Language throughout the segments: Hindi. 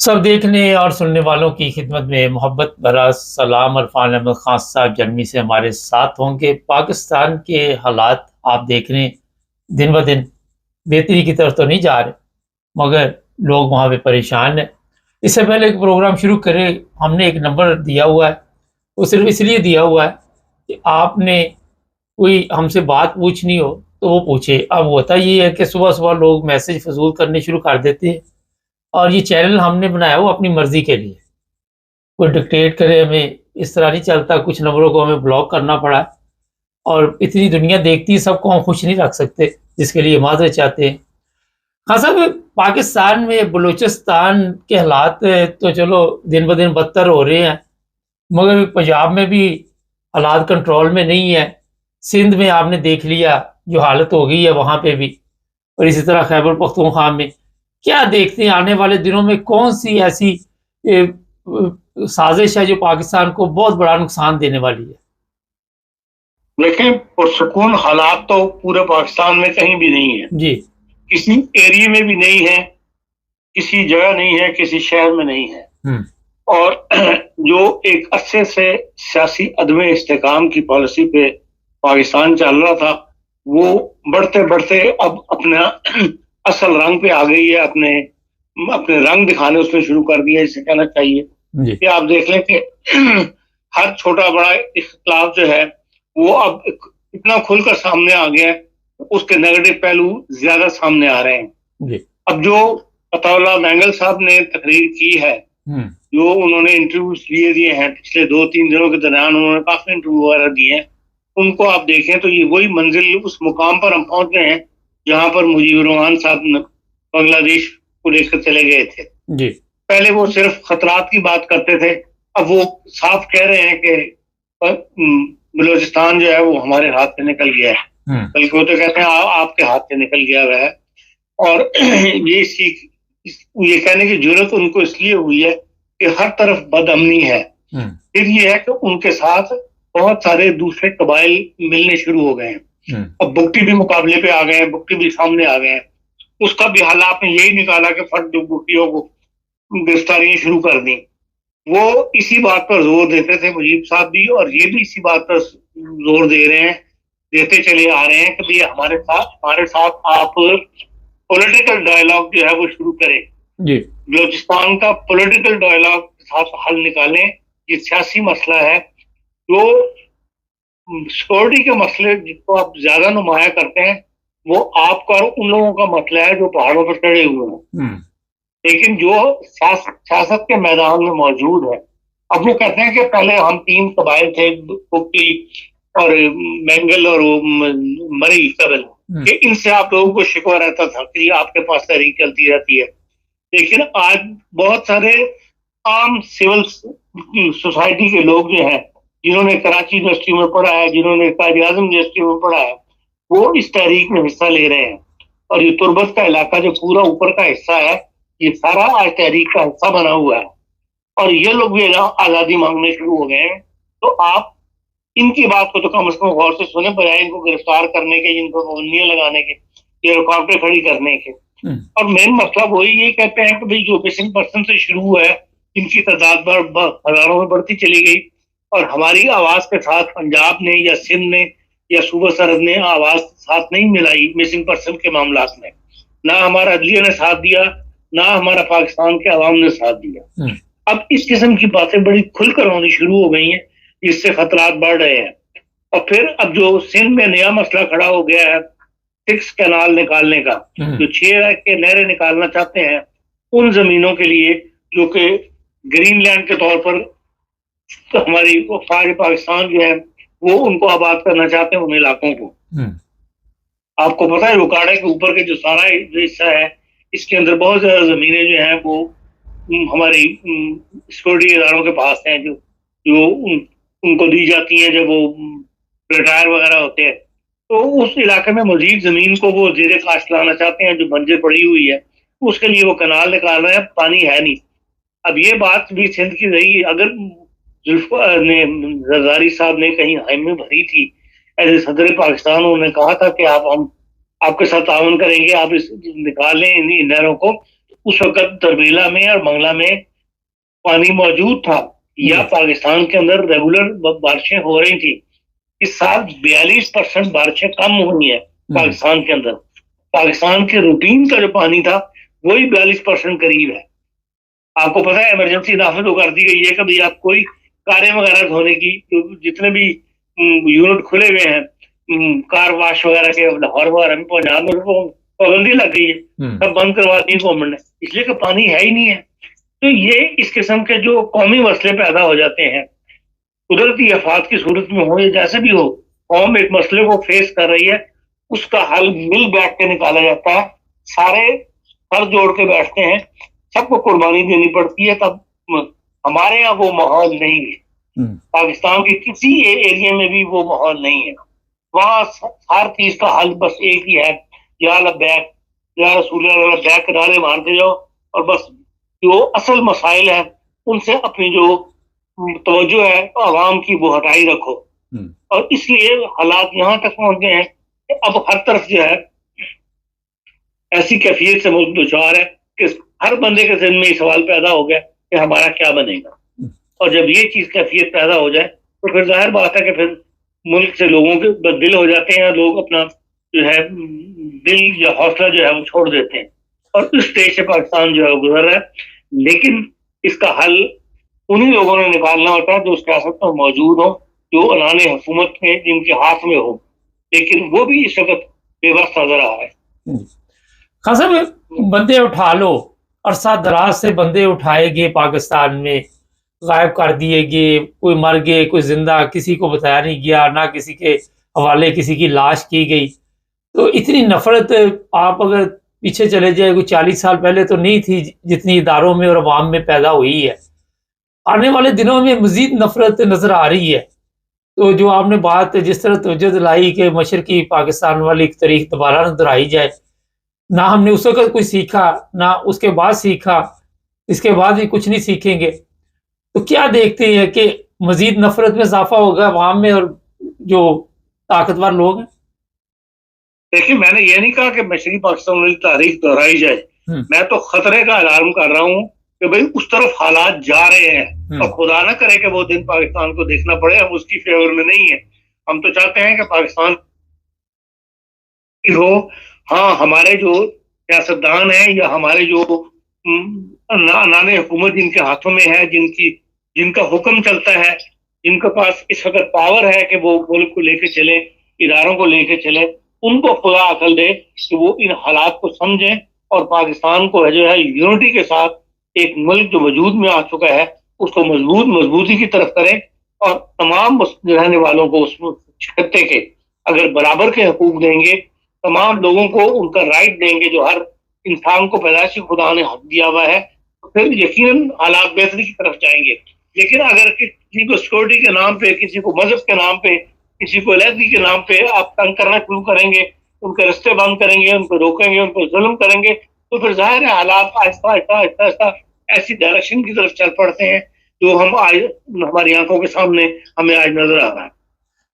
सब देखने और सुनने वालों की खिदमत में मोहब्बत भरा सलाम। इरफान अहमद खान साहब जर्मनी से हमारे साथ होंगे। पाकिस्तान के हालात आप देख रहे हैं, दिन ब दिन बेहतरी की तरफ तो नहीं जा रहे, मगर लोग वहाँ पे परेशान हैं। इससे पहले एक प्रोग्राम शुरू करें, हमने एक नंबर दिया हुआ है। वो सिर्फ इसलिए दिया हुआ है कि आपने कोई हमसे बात पूछनी हो तो वो पूछे। अब होता ये है कि सुबह सुबह लोग मैसेज फजूल करने शुरू कर देते हैं, और ये चैनल हमने बनाया वो अपनी मर्जी के लिए। कोई डिक्टेट करे हमें, इस तरह नहीं चलता। कुछ नंबरों को हमें ब्लॉक करना पड़ा, और इतनी दुनिया देखती है, सबको हम खुश नहीं रख सकते, जिसके लिए माजरत चाहते हैं। हाँ साहब, पाकिस्तान में बलूचिस्तान के हालात तो चलो दिन ब दिन बदतर हो रहे हैं, मगर पंजाब में भी हालात कंट्रोल में नहीं है। सिंध में आपने देख लिया जो हालत हो गई है वहाँ पे भी, और इसी तरह खैबर पख्तूनख्वा में। क्या देखते हैं आने वाले दिनों में कौन सी ऐसी साजिश है जो पाकिस्तान को बहुत बड़ा नुकसान देने वाली है? देखिए, पुरसुकून हालात तो पूरे पाकिस्तान में कहीं भी नहीं है। जी। किसी एरिया में भी नहीं है, किसी जगह नहीं है, किसी शहर में नहीं है। और जो एक अरसे से सियासी अदम इस्तेकाम की पॉलिसी पे पाकिस्तान चल रहा था, वो बढ़ते बढ़ते अब अपना असल रंग पे आ गई है। अपने अपने रंग दिखाने उसमें शुरू कर दिया, इसे कहना चाहिए कि आप देख लें कि हर छोटा बड़ा इख्तिलाफ जो है वो अब इतना खुलकर सामने आ गया है, उसके नेगेटिव पहलू ज्यादा सामने आ रहे हैं। अब जो अताउल्लाह मैंगल साहब ने तकरीर की है, जो उन्होंने इंटरव्यूज लिए दिए हैं पिछले 2-3 दिनों के दौरान, उन्होंने काफी इंटरव्यू वगैरह दिए हैं, उनको आप देखें तो ये वही मंजिल, उस मुकाम पर हम पहुंच गए हैं जहां पर मुजीबुर रहमान साहब बांग्लादेश को लेकर चले गए थे। पहले वो सिर्फ खतरात की बात करते थे, अब वो साफ कह रहे हैं कि बलूचिस्तान जो है वो हमारे हाथ से निकल गया है। बल्कि वो तो कहते हैं आपके हाथ से निकल गया हुआ है। और ये कहने की जरूरत उनको इसलिए हुई है कि हर तरफ बदअमनी है। फिर ये है कि उनके साथ बहुत सारे दूसरे कबाइल मिलने शुरू हो गए हैं। अब बुकटी भी मुकाबले पे आ गए हैं, बुकटी भी सामने आ गए हैं। उसका भी हाल आपने यही निकाला कि फट बुकटियों को गिरफ्तारियां शुरू कर दी। वो इसी बात पर जोर देते थे मुजीब साहब भी, और ये भी इसी बात पर जोर दे रहे हैं, देते चले आ रहे हैं कि भाई हमारे साथ आप पॉलिटिकल डायलॉग जो है वो शुरू करें, बलूचिस्तान का पॉलिटिकल डायलॉग के साथ हल निकालें। ये सियासी मसला है, जो सिक्योरिटी के मसले जिसको आप ज्यादा नुमाया करते हैं, वो आपका और उन लोगों का मसला है जो पहाड़ों पर चढ़े हुए हैं। लेकिन जो सियासत के मैदान में मौजूद है, अब वो कहते हैं कि पहले हम 3 कबाइल थे, कुकी और मैंगल और मरी कबल, कि इनसे आप लोगों को शिकवा रहता था कि आपके पास तहरीक चलती रहती है। लेकिन आज बहुत सारे आम सिविल सोसाइटी के लोग जो हैं, जिन्होंने कराची यूनिवर्सिटी में पढ़ा है, जिन्होंने कायद आजम यूनिवर्सिटी में पढ़ा है, वो इस तहरीक में हिस्सा ले रहे हैं। और ये तुर्बत का इलाका जो पूरा ऊपर का हिस्सा है, ये सारा आज तहरीक का हिस्सा बना हुआ है, और ये लोग भी आजादी मांगने शुरू हो गए हैं। तो आप इनकी बात को तो कम से कम गौर से सुने, बजाय इनको गिरफ्तार करने के, इनको पाबंदियां लगाने के, ये रुकावटें खड़ी करने के। और मेन मसला वही ये कहते हैं कि भाई जो मिसिंग पर्सन से शुरू हुआ है, इनकी तादाद हजारों में बढ़ती चली गई, और हमारी आवाज के साथ पंजाब ने या सिंध ने या सूबा सरहद ने आवाज साथ नहीं मिलाई मिसिंग पर्सन के मामला में। ना हमारा अदलिया ने साथ दिया, ना हमारा पाकिस्तान के अवाम ने साथ दिया। अब इस किस्म की बातें बड़ी खुलकर होनी शुरू हो गई हैं, जिससे खतरात बढ़ रहे हैं। और फिर अब जो सिंध में नया मसला खड़ा हो गया है 6 कैनाल निकालने का, जो 6 के नहरें निकालना चाहते हैं उन जमीनों के लिए जो कि ग्रीनलैंड के तौर पर हमारी पाकिस्तान जो है वो उनको आबाद करना चाहते हैं, उन इलाकों को। आपको पता है रुकाड़ा के ऊपर के जो सारा हिस्सा है, इसके अंदर बहुत ज्यादा जमीनें जो हैं वो हमारी सिक्योरिटी इदारों के पास हैं, जो उनको दी जाती हैं जब वो रिटायर वगैरह होते हैं। तो उस इलाके में मजीद जमीन को वो जेरे काश्त लाना चाहते हैं जो बंजर पड़ी हुई है, उसके लिए वो कनाल निकाल रहे हैं, पानी है नहीं। अब ये बात भी सिंध की रही, अगर जरदारी साहब ने कहीं हाइम में भरी थी एज सदर पाकिस्तान, उन्होंने कहा था कि हम आपके साथ ताउन करेंगे, आप इस निकालें इन नहरों को, उस वक्त तरबेला में और मंगला में पानी मौजूद था या पाकिस्तान के अंदर रेगुलर बारिशें हो रही थी। इस साल 42% बारिशें कम हुई है पाकिस्तान के अंदर। पाकिस्तान के रूटीन का जो पानी था वही 42% करीब है। आपको पता है इमरजेंसी नाफिज तो कर दी गई है कि भाई आप कोई कारें वगैरह धोने की, जितने भी यूनिट खुले हुए हैं कार वाश वगैरह के लाहौर वगैरह में, पंजाब में पाबंदी लग गई है, सब बंद करवा दी गवर्नमेंट ने, इसलिए कि पानी है ही नहीं है। तो ये इस किस्म के जो कौमी मसले पैदा हो जाते हैं, कुदरती आफात की सूरत में हो या जैसे भी हो, कौम एक मसले को फेस कर रही है, उसका हल मिल बैठ के निकाला जाता है। सारे सर जोड़ के बैठते हैं, सबको कुर्बानी देनी पड़ती है, तब हमारे यहाँ वो माहौल नहीं है। पाकिस्तान के किसी एरिया में भी वो माहौल नहीं है। वहां हर चीज का हल बस एक ही है, या लब्बैक या रसूल लब्बैक के नारे मारते जाओ, और बस जो असल मसाइल है उनसे अपनी जो तवज्जो है आवाम की वो हटाई रखो। और इसलिए हालात यहाँ तक पहुंच गए हैं कि अब हर तरफ जो है ऐसी कैफियत से मुल्क दुचार है कि हर बंदे के ज़हन में ये सवाल पैदा हो गया कि हमारा क्या बनेगा। और जब ये चीज कैफियत पैदा हो जाए तो फिर जाहिर बात है कि फिर मुल्क से लोगों के बददिल हो जाते हैं, लोग अपना जो है दिल या हौसला जो है वो छोड़ देते हैं, और इस स्टेज से पाकिस्तान जो है गुजर रहा है। लेकिन इसका हल उन्हीं लोगों ने निकालना होता है जो सियासत में मौजूद हो, जो अलाने हुकूमत में जिनके हाथ में हो, लेकिन वो भी इस वक्त बेबस नजर आ रहा है। खान साहब, बंदे उठा लो, अरसा दराज से बंदे उठाए गए, पाकिस्तान में गायब कर दिए गए, कोई मर गए, कोई जिंदा, किसी को बताया नहीं गया, ना किसी के हवाले किसी की लाश की गई। तो इतनी नफरत आप अगर पीछे चले जाए, कोई 40 साल पहले तो नहीं थी जितनी इदारों में और अवाम में पैदा हुई है। आने वाले दिनों में मजीद नफरत नजर आ रही है। तो जो आपने बात जिस तरह तवज्जो दिलाई कि मशरकी पाकिस्तान वाली एक तारीख दोबारा न दोहराई जाए, ना हमने उस वक्त कोई सीखा, ना उसके बाद सीखा, इसके बाद भी कुछ नहीं सीखेंगे। तो क्या देखते हैं कि मजीद नफरत में इजाफा होगा अवाम में और जो ताकतवर लोग हैं? देखिए, मैंने ये नहीं कहा कि मशरकी पाकिस्तान वाली तारीख दोहराई जाए, मैं तो खतरे का अलार्म कर रहा हूँ कि भाई उस तरफ हालात जा रहे हैं, और खुदा ना करे कि वो दिन पाकिस्तान को देखना पड़े। हम उसकी फेवर में नहीं है, हम तो चाहते हैं कि पाकिस्तान हो। हाँ, हमारे जो सियासतदान है या हमारे जो नाने हुकूमत जिनके हाथों में है, जिनका हुक्म चलता है, जिनके पास इस वक्त पावर है कि वो मुल्क को लेके चले, इदारों को लेके चले, उनको खुदा अकल दे कि वो इन हालात को समझें और पाकिस्तान को जो है यूनिटी के साथ एक मुल्क जो वजूद में आ चुका है उसको मजबूती की तरफ करें, और तमाम रहने वालों को उस खत्ते के अगर बराबर के हकूक देंगे, तमाम लोगों को उनका राइट देंगे जो हर इंसान को पैदाइशी खुदा ने हक दिया हुआ है, तो फिर यकीनन हालात बेहतरी की तरफ जाएंगे। लेकिन अगर किसी को सिक्योरिटी के नाम पे, किसी को मजहब के नाम पे, किसी को अलहदगी के नाम पे आप तंग करना शुरू करेंगे, उनके रास्ते बंद करेंगे, उनको रोकेंगे, उनको जुल्म करेंगे, तो फिर जाहिर है हालात आहिस्ता आहिस्ता आहिस्ता आहिस्ता ऐसी डायरेक्शन की तरफ चल पड़ते हैं जो हम आज हमारी आंखों के सामने हमें आज नजर आ रहा है।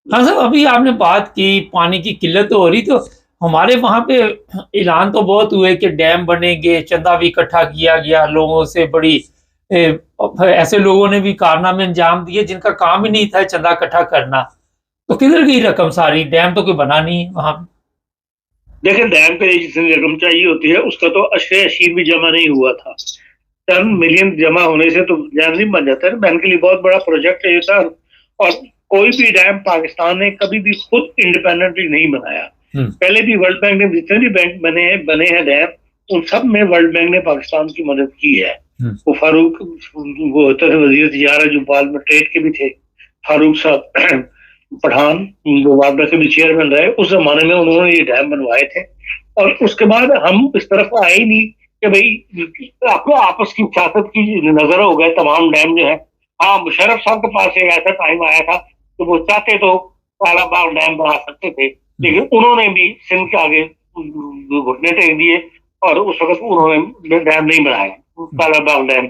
हाँ सर, अभी आपने बात की पानी की किल्लत हो रही, तो हमारे वहाँ पे ऐलान तो बहुत हुए कि डैम बनेंगे, चंदा भी इकट्ठा किया गया लोगों से, बड़ी ऐसे लोगों ने भी कारनामे अंजाम दिए जिनका काम ही नहीं था चंदा इकट्ठा करना। तो किधर गई रकम सारी? डैम तो कोई बना नहीं वहाँ पे। देखिए, डैम पे जितनी रकम चाहिए होती है उसका तो अशरे अशीर भी जमा नहीं हुआ था। 10 मिलियन जमा होने से तो डैम नहीं बन जाता है। बैंक के लिए बहुत बड़ा प्रोजेक्ट है ये सर, और कोई भी डैम पाकिस्तान ने कभी भी खुद इंडिपेंडेंटली नहीं बनाया। पहले भी वर्ल्ड बैंक ने जितने भी बैंक बने हैं डैम, उन सब में वर्ल्ड बैंक ने पाकिस्तान की मदद की है। वो फारूक, वो होते थे वजीर तिजारा जो बाद में ट्रेड के भी थे, फारूक साहब पठान, जो वापडा के भी चेयरमैन रहे, उस जमाने में उन्होंने ये डैम बनवाए थे। और उसके बाद हम इस तरफ आए ही नहीं कि भाई आपको आपस की सियासत की नजर हो गए तमाम डैम जो है। हाँ, मुशर्रफ साहब के पास एक ऐसा टाइम आया था कि वो चाहते तो काला बाग डैम बना सकते थे, लेकिन उन्होंने भी सिंध के आगे घुटने टेक दिए और उस वक्त उन्होंने डैम नहीं बनाया, काला बाग डैम।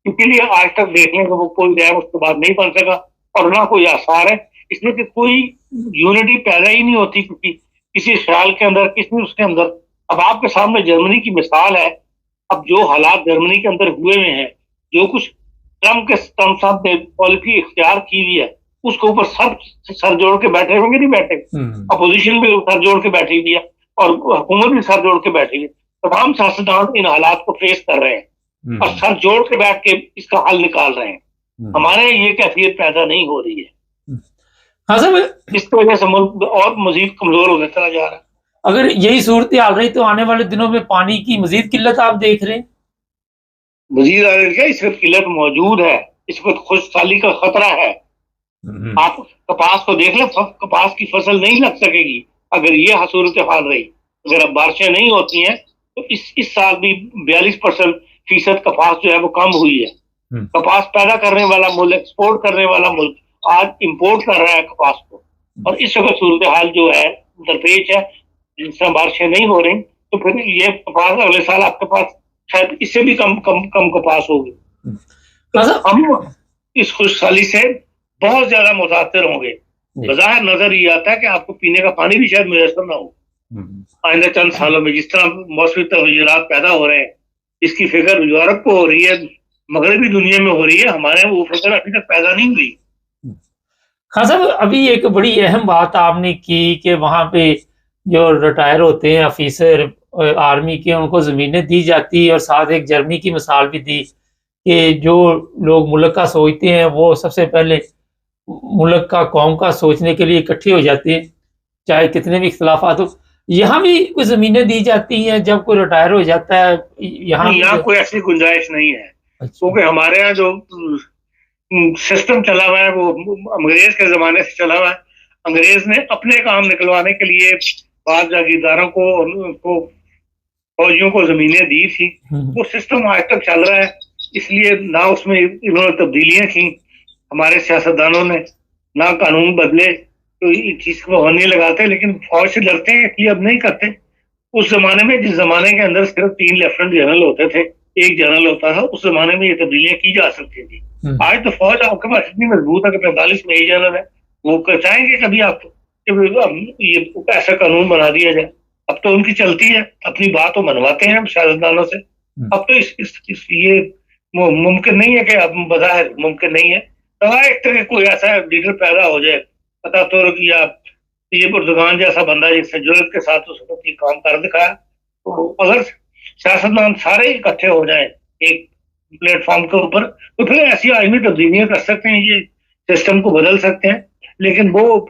इसीलिए आज तक देखने को वो कोई डैम उसके बाद नहीं बन सका, और ना कोई आसार है, इसलिए कि कोई यूनिटी पैदा ही नहीं होती किसी ख्याल के अंदर, किसी उसके अंदर। अब आपके सामने जर्मनी की मिसाल है अब जो हालात जर्मनी के अंदर हुए हुए हैं, जो कुछ ट्रम्प साहब ने पॉलिसी इख्तियार की हुई है, उसके ऊपर सब सर जोड़ के बैठे होंगे, नहीं बैठे। अपोजिशन भी सर जोड़ के बैठी हुई है और हुकूमत भी सर जोड़ के बैठी हुई है। तमाम सियासतदान इन हालात को फेस कर रहे हैं और सर जोड़ के बैठ के इसका हल निकाल रहे हैं। हमारे ये कैफियत पैदा नहीं हो रही है। हाँ साहब, इसकी वजह से मुल्क और मजीद कमजोर होता चला जा रहा है। अगर यही सूरत हाल रही तो आने वाले दिनों में पानी की मजीद किल्लत आप देख रहे हैं? मजीद क्या इस वक्त किल्लत मौजूद है, इस वक्त खुशहाली का खतरा है। आप कपास को देख लें, कपास की फसल नहीं लग सकेगी अगर ये सूरत हाल रही। अगर अब बारिशें नहीं होती हैं तो इस साल भी 42% कपास जो है वो कम हुई है। कपास पैदा करने वाला मुल्क, एक्सपोर्ट करने वाला मुल्क आज इंपोर्ट कर रहा है कपास को, और इस वक्त सूरत हाल जो है दरपेश है। जिस तरह बारिशें नहीं हो रही तो फिर ये कपास अगले साल आपके पास शायद इससे भी कम कपास होगी। तो हम इस खुशहाली से बहुत ज्यादा मुतासिर होंगे। बज़ाहिर नजर ये आता है कि आपको पीने का पानी भी शायद मुयसर ना हो आइंदा चंद सालों में। जिस तरह मौसमी तगय्युरात पैदा हो रहे हैं, इसकी फिक्र यूरोप को हो रही है, मगरबी दुनिया में हो रही है, हमारे वो फिक्र अभी तक पैदा नहीं हुई। हाँ साहब, अभी एक बड़ी अहम बात आपने की कि वहाँ पे जो रिटायर होते हैं ऑफिसर आर्मी के, उनको ज़मीनें दी जाती है, और साथ एक जर्मनी की मिसाल भी दी कि जो लोग मुल्क का सोचते हैं वो सबसे पहले मुल्क का, कौम का सोचने के लिए इकट्ठे हो जाते हैं, चाहे कितने भी इख्तलाफात हो। यहाँ भी कुछ ज़मीनें दी जाती हैं जब कोई रिटायर हो जाता है? यहाँ कोई ऐसी गुंजाइश नहीं है, क्योंकि हमारे यहाँ जो सिस्टम चला हुआ है वो अंग्रेज के जमाने से चला हुआ है। अंग्रेज ने अपने काम निकलवाने के लिए बाद जागीरदारों को फौजियों को जमीनें दी थी। वो सिस्टम आज तक चल रहा है, इसलिए ना उसमें इन्होंने तब्दीलियां की हमारे सियासतदानों ने, ना कानून बदले, तो इस चीज को होने लगाते, लेकिन फौज से डरते हैं इसलिए अब नहीं करते। उस जमाने में, जिस जमाने के अंदर सिर्फ 3 लेफ्टिनेंट जनरल होते थे, 1 जनरल होता था, उस जमाने में ये तब्दीलियां की जा सकती थी। आज तो फौज आपके पास इतनी मजबूत है कि 45 में 1 जनरल है, वो चाहेंगे कभी आपको ये ऐसा कानून बना दिया जाए। अब तो उनकी चलती है, अपनी बात तो मनवाते हैं सियासतदानों से। अब तो ये मुमकिन नहीं है कि अब बज़ाहिर मुमकिन नहीं है तो एक तरह कोई ऐसा लीडर पैदा हो जाए, पता तो या ये पुर्तगान जैसा बंदा जिसने जुर्रत के साथ उस वक्त काम कर दिखाया। तो अगर सियासतदान सारे इकट्ठे हो जाए एक प्लेटफॉर्म के ऊपर तो फिर ऐसी आईनी तब्दीलियां कर सकते हैं, ये सिस्टम को बदल सकते हैं। लेकिन वो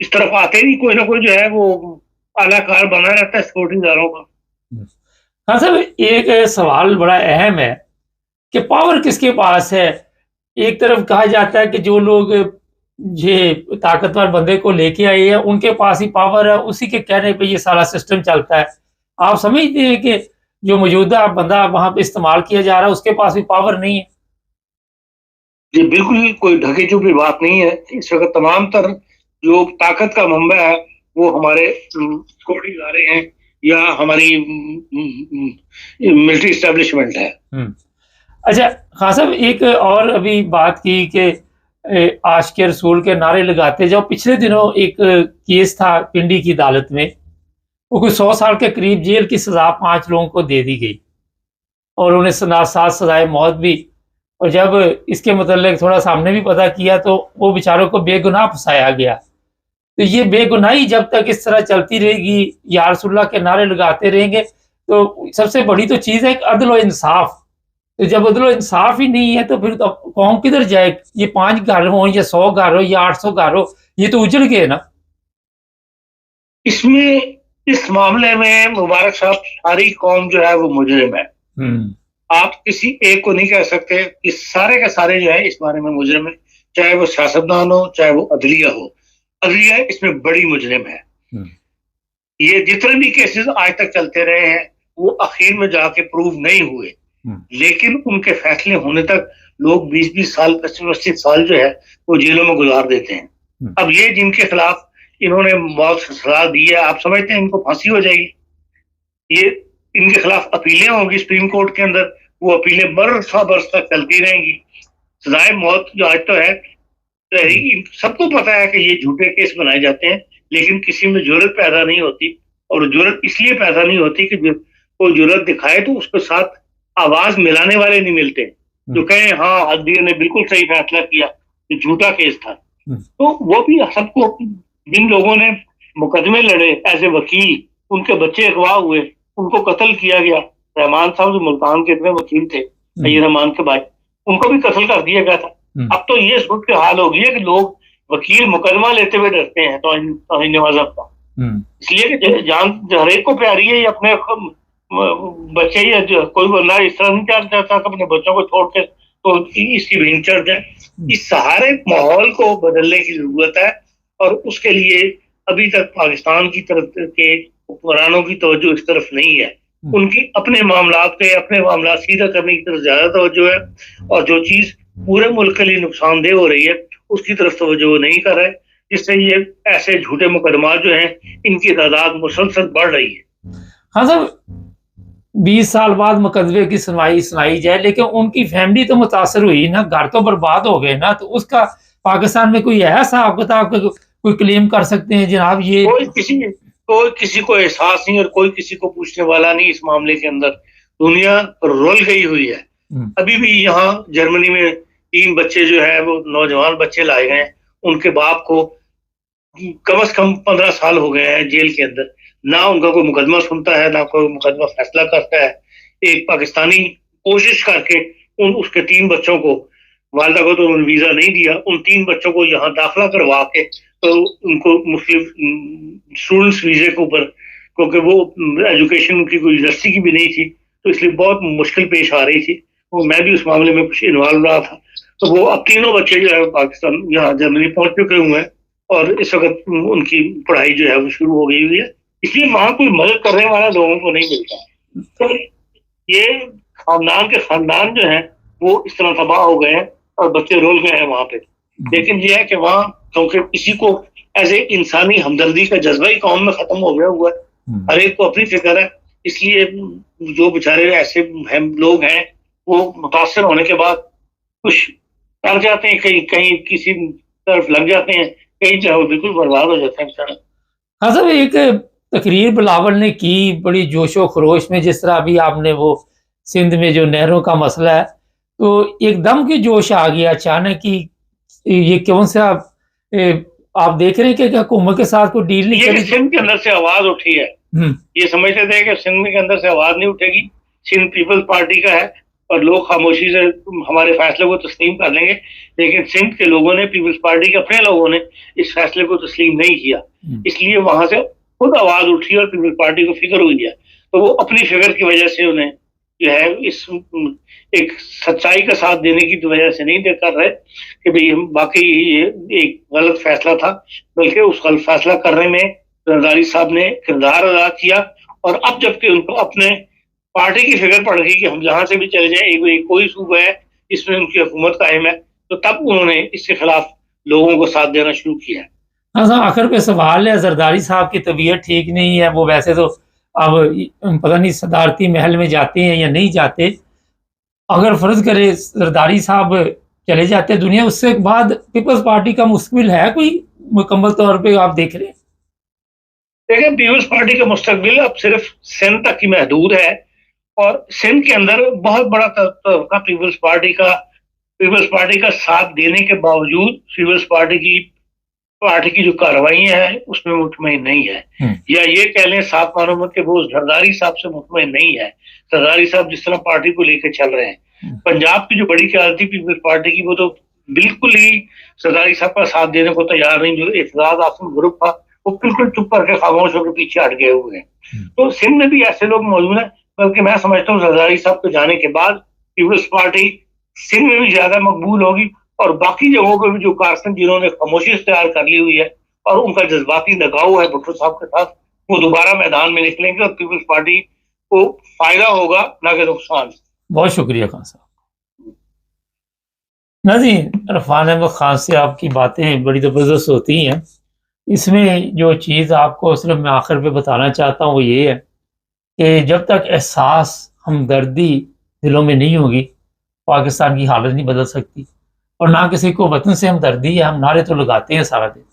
इस तरफ आते ही कोई ना कोई जो है वो आलाकार बना रहता है सिक्योरिटी दारों का। हाँ साहब, एक सवाल बड़ा अहम है कि पावर किसके पास है? एक तरफ कहा जाता है कि जो लोग ये ताकतवर बंदे को लेके आए हैं उनके पास ही पावर है, उसी के कहने पे ये सारा सिस्टम चलता है। आप समझते हैं कि जो मौजूदा बंदा वहां पे इस्तेमाल किया जा रहा है उसके पास भी पावर नहीं है? जी बिल्कुल, कोई ढकी छुपी बात नहीं है। इस वक्त तमाम तर जो ताकत का मंबा है वो हमारे सिक्योरिटी इदारे हैं या हमारी मिलिट्री एस्टेब्लिशमेंट है। अच्छा खान साहब, एक और अभी बात की कि आशिक़ रसूल के नारे लगाते, जब पिछले दिनों एक केस था पिंडी की अदालत में, वो कोई 100 साल के करीब जेल की सज़ा 5 लोगों को दे दी गई और उन्हें 7 सज़ाए मौत भी। और जब इसके मतलब थोड़ा सा हमने भी पता किया तो वो बेचारों को बेगुनाह फंसाया गया। तो ये बेगुनाही जब तक इस तरह चलती रहेगी, या रसूलुल्लाह के नारे लगाते रहेंगे, तो सबसे बड़ी तो चीज़ है अदल और इंसाफ। तो जब अदल और इंसाफ ही नहीं है तो फिर तो कौम किधर जाए? ये 5 घर हो या 100 घर हो या 800 घर हो, ये तो उजड़ गए ना। इसमें इस मामले में मुबारक साहब सारी कौम जो है वो मुजरिम है। आप किसी एक को नहीं कह सकते कि सारे के सारे जो है इस बारे में मुजरिम है, चाहे वो सियासतदान हो चाहे वो अदलिया हो। अदलिया इसमें बड़ी मुजरिम है। ये जितने भी केसेस आज तक चलते रहे हैं वो आखिर में जाके प्रूव नहीं हुए, लेकिन उनके फैसले होने तक लोग 20-20 साल 25-25 साल जो है वो जेलों में गुजार देते हैं। अब ये जिनके खिलाफ इन्होंने मौत की सजा दी है, आप समझते हैं इनको फांसी हो जाएगी? ये इनके खिलाफ अपीलें होंगी सुप्रीम कोर्ट के अंदर, वो अपीलें बरस तक चलती रहेंगी। सजाए मौत जो आज तो है, सबको पता है कि ये झूठे केस बनाए जाते हैं, लेकिन किसी में जुर्रत पैदा नहीं होती। और जुर्रत इसलिए पैदा नहीं होती कि कोई जुर्रत दिखाए तो उसके साथ आवाज मिलाने वाले नहीं मिलते जो कहें हाँ अदलिया ने बिल्कुल सही फैसला किया, ये झूठा केस था। तो वो भी सबको, जिन लोगों ने मुकदमे लड़े एज ए वकील, उनके बच्चे अगवा हुए, उनको कत्ल किया गया। रहमान साहब जो मुल्तान के इतने वकील थे, अय्यर रहमान के भाई, उनको भी कत्ल कर दिया गया था। अब तो ये सूरत हाल हो गई है कि लोग वकील मुकदमा लेते हुए डरते हैं तौहीन मजहब का, इसलिए कि जान हर एक को प्यारी है, ये अपने बच्चे या कोई बंदा इस तरह नहीं चाहता अपने बच्चों को छोड़ के, तो इसकी भी इंचर्ज है। इस सारे माहौल को बदलने की जरूरत है और उसके लिए अभी तक पाकिस्तान की तरफ के हुक्मरानों की तवज्जो इस तरफ नहीं है। उनकी अपने मामलात पे, अपने मामला सीधा करने की तरफ ज्यादा तवज्जो है और जो चीज पूरे मुल्क के लिए नुकसानदेह हो रही है उसकी तरफ तवज्जो नहीं कर रहे, जिससे ये ऐसे झूठे मुकदमा जो हैं इनकी तादाद मुसलसल बढ़ रही है। हाँ सर, 20 साल बाद मुकदमे की सुनाई जाए, लेकिन उनकी फैमिली तो मुतासर हुई ना, घर तो बर्बाद हो गए ना, तो उसका पाकिस्तान में कोई है हिसाब किताब, कोई क्लेम कर सकते हैं जनाब? ये कोई किसी को एहसास नहीं और कोई किसी को पूछने वाला नहीं इस मामले के अंदर। दुनिया रुल गई हुई है। अभी भी यहाँ जर्मनी में 3 बच्चे जो है वो नौजवान बच्चे लाए गए, उनके बाप को कम से कम 15 साल हो गए हैं जेल के अंदर, ना उनका कोई मुकदमा सुनता है, ना कोई मुकदमा फैसला करता है। एक पाकिस्तानी कोशिश करके उसके 3 बच्चों को, वालदा को तो उन्होंने वीजा नहीं दिया, उन 3 बच्चों को यहाँ दाखिला करवा के तो उनको मुस्लिम स्टूडेंट्स वीजे के ऊपर, क्योंकि वो एजुकेशन की कोई यूनिवर्सिटी की भी नहीं थी, तो इसलिए बहुत मुश्किल पेश आ रही थी। वो मैं भी उस मामले में कुछ इन्वॉल्व रहा था। तो वो अब 3 बच्चे जो है पाकिस्तान यहाँ जर्मनी पहुंच चुके हुए हैं और इस वक्त उनकी पढ़ाई जो है वो शुरू हो गई हुई है, इसलिए वहां कोई मदद करने वाला लोगों को नहीं मिलता। तो ये खानदान जो है वो इस तरह तबाह हो गए हैं और बच्चे रोल गए हैं वहां पे। लेकिन ये है कि वहां क्योंकि किसी को ऐसे इंसानी हमदर्दी का जज्बा ही कौम में खत्म हो गया हुआ है, हर एक को अपनी फिक्र है, इसलिए जो बेचारे ऐसे लोग हैं वो मुतासर होने के बाद कुछ कर जाते हैं, कहीं किसी तरफ लग जाते हैं, कहीं जो है बिल्कुल बर्बाद हो जाते हैं बेचारे। हाँ सर, एक तकरीर बिलावल ने की बड़ी जोशो खरोश में, जिस तरह अभी आपने वो सिंध में जो नहरों का मसला है, तो एकदम की जोश आ गया अचानक कि ये कौन सा आप देख रहे हैं कि हुकूमत के साथ कोई डील नहीं करी? सिंध के अंदर से आवाज उठी है, ये समझते थे कि सिंध के अंदर से आवाज नहीं उठेगी, सिंध पीपल्स पार्टी का है और लोग खामोशी से हमारे फैसले को तस्लीम कर लेंगे, लेकिन सिंध के लोगों ने, पीपल्स पार्टी के अपने लोगों ने इस फैसले को तस्लीम नहीं किया, इसलिए वहां से खुद आवाज उठी और पीपल्स पार्टी को फिक्र हुई है। तो वो अपनी फिक्र की वजह से उन्हें जो है इस एक सच्चाई का साथ देने की वजह से नहीं कर रहे कि भाई वाकई ये एक गलत फैसला था, बल्कि उस गलत फैसला करने में जरदारी साहब ने किरदार अदा किया। और अब जबकि उनको अपने पार्टी की फिक्र पड़ गई कि हम जहां से भी चले जाए, कोई सूबा है जिसमें उनकी हुकूमत कायम है, तो तब उन्होंने इसके खिलाफ लोगों को साथ देना शुरू किया। हाँ, आखिर पे सवाल है, जरदारी साहब की तबीयत ठीक नहीं है, वो वैसे तो अब पता नहीं सदारती महल में जाते हैं या नहीं जाते। अगर फर्ज करे जरदारी साहब चले जाते दुनिया, उससे बाद पीपल्स पार्टी का मुस्तकबिल है कोई मुकम्मल तौर पे आप देख रहे हैं? देखिए, पीपल्स पार्टी का मुस्तकबिल अब सिर्फ सिंध तक ही महदूद है और सिंध के अंदर बहुत बड़ा तबका पीपल्स पार्टी का साथ देने के बावजूद पीपल्स पार्टी की जो कार्रवाइयां हैं उसमें मुतमईन नहीं है, या ये कह लें सात मानवत के बोझ जरदारी साहब से मुतमईन नहीं है। जरदारी साहब जिस तरह पार्टी को लेकर चल रहे हैं, पंजाब की जो बड़ी क़यादत थी पीपल्स पार्टी की, वो तो बिल्कुल ही जरदारी साहब का साथ देने को तैयार नहीं। जो एतजाज आसिम ग्रुप था वो बिल्कुल चुप करके खामोश होकर पीछे हट गए हुए हैं। तो सिंध में भी ऐसे लोग मौजूद हैं, बल्कि मैं समझता हूँ जरदारी साहब के जाने के बाद पीपल्स पार्टी सिंध में भी ज्यादा मकबूल होगी और बाकी जगहों पर भी जो कारकुन जिन्होंने खामोशी इख्तियार कर ली हुई है और उनका जज्बाती लगाव है भुट्टो साहब के साथ, वो दोबारा मैदान में निकलेंगे और पीपल्स पार्टी को फायदा होगा, ना कि नुकसान। बहुत शुक्रिया खान साहब। नाज़रीन, इरफान अहमद खान से आपकी बातें बड़ी ज़बरदस्त होती हैं। इसमें जो चीज़ आपको सिर्फ मैं आखिर पे बताना चाहता हूँ वो ये है कि जब तक एहसास हमदर्दी दिलों में नहीं होगी, पाकिस्तान की हालत नहीं बदल सकती। और ना किसी को वतन से हमदर्दी है, हम नारे तो लगाते हैं सारा दिन,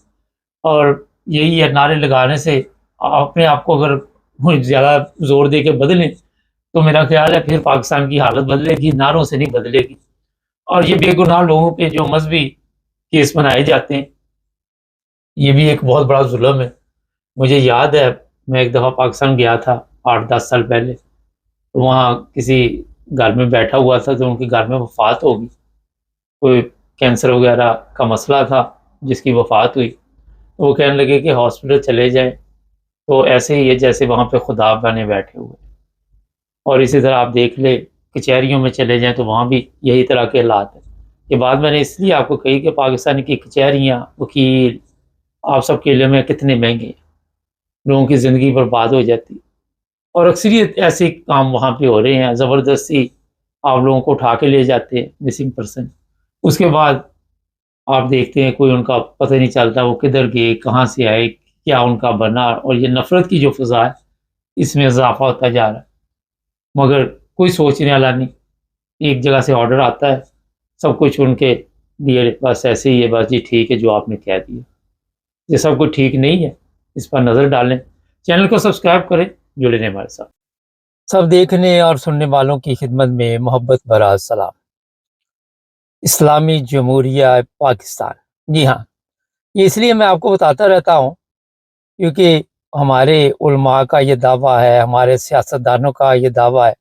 और यही है नारे लगाने से अपने आप को अगर ज़्यादा ज़ोर दे के बदलें तो मेरा ख्याल है फिर पाकिस्तान की हालत बदलेगी, नारों से नहीं बदलेगी। और ये बेगुनाह लोगों पे जो मजहबी केस बनाए जाते हैं, ये भी एक बहुत बड़ा जुल्म है। मुझे याद है, मैं एक दफ़ा पाकिस्तान गया था 8-10 साल पहले, तो वहाँ किसी घर में बैठा हुआ था, तो उनके घर में वफ़ात हो गई। कोई कैंसर वगैरह का मसला था जिसकी वफ़ात हुई। तो वो कहने लगे कि हॉस्पिटल चले जाएँ, तो ऐसे ही है जैसे वहाँ पे खुदा बने बैठे हुए। और इसी तरह आप देख लें, कचहरियों में चले जाएँ तो वहाँ भी यही तरह के हालात हैं। ये बात मैंने इसलिए आपको कही कि पाकिस्तान की कचहरियाँ, वकील, आप सबके लिए में कितने महँगे हैं। लोगों की ज़िंदगी बर्बाद हो जाती है और अक्सरियत ऐसे काम वहाँ पे हो रहे हैं, ज़बरदस्ती आप लोगों को उठा के ले जाते हैं मिसिंग पर्सन। उसके बाद आप देखते हैं कोई उनका पता ही नहीं चलता, वो किधर गए, कहाँ से आए, क्या उनका बना, और ये नफ़रत की जो फ़ज़ा है, इसमें इज़ाफ़ा होता जा रहा है। मगर कोई सोचने वाला नहीं, एक जगह से ऑर्डर आता है, सब कुछ उनके लिए बस ऐसे ही है, बस जी ठीक है जो आपने कह दिया। ये सब कुछ ठीक नहीं है, इस पर नज़र डालें। चैनल को सब्सक्राइब करें, जुड़े रहें हमारे साथ। सब देखने और सुनने वालों की खिदमत में मोहब्बत भरा सलाम। इस्लामी जमहूरिया पाकिस्तान, जी हाँ, ये इसलिए मैं आपको बताता रहता हूँ क्योंकि हमारे उलमा का ये दावा है, हमारे सियासतदानों का ये दावा है,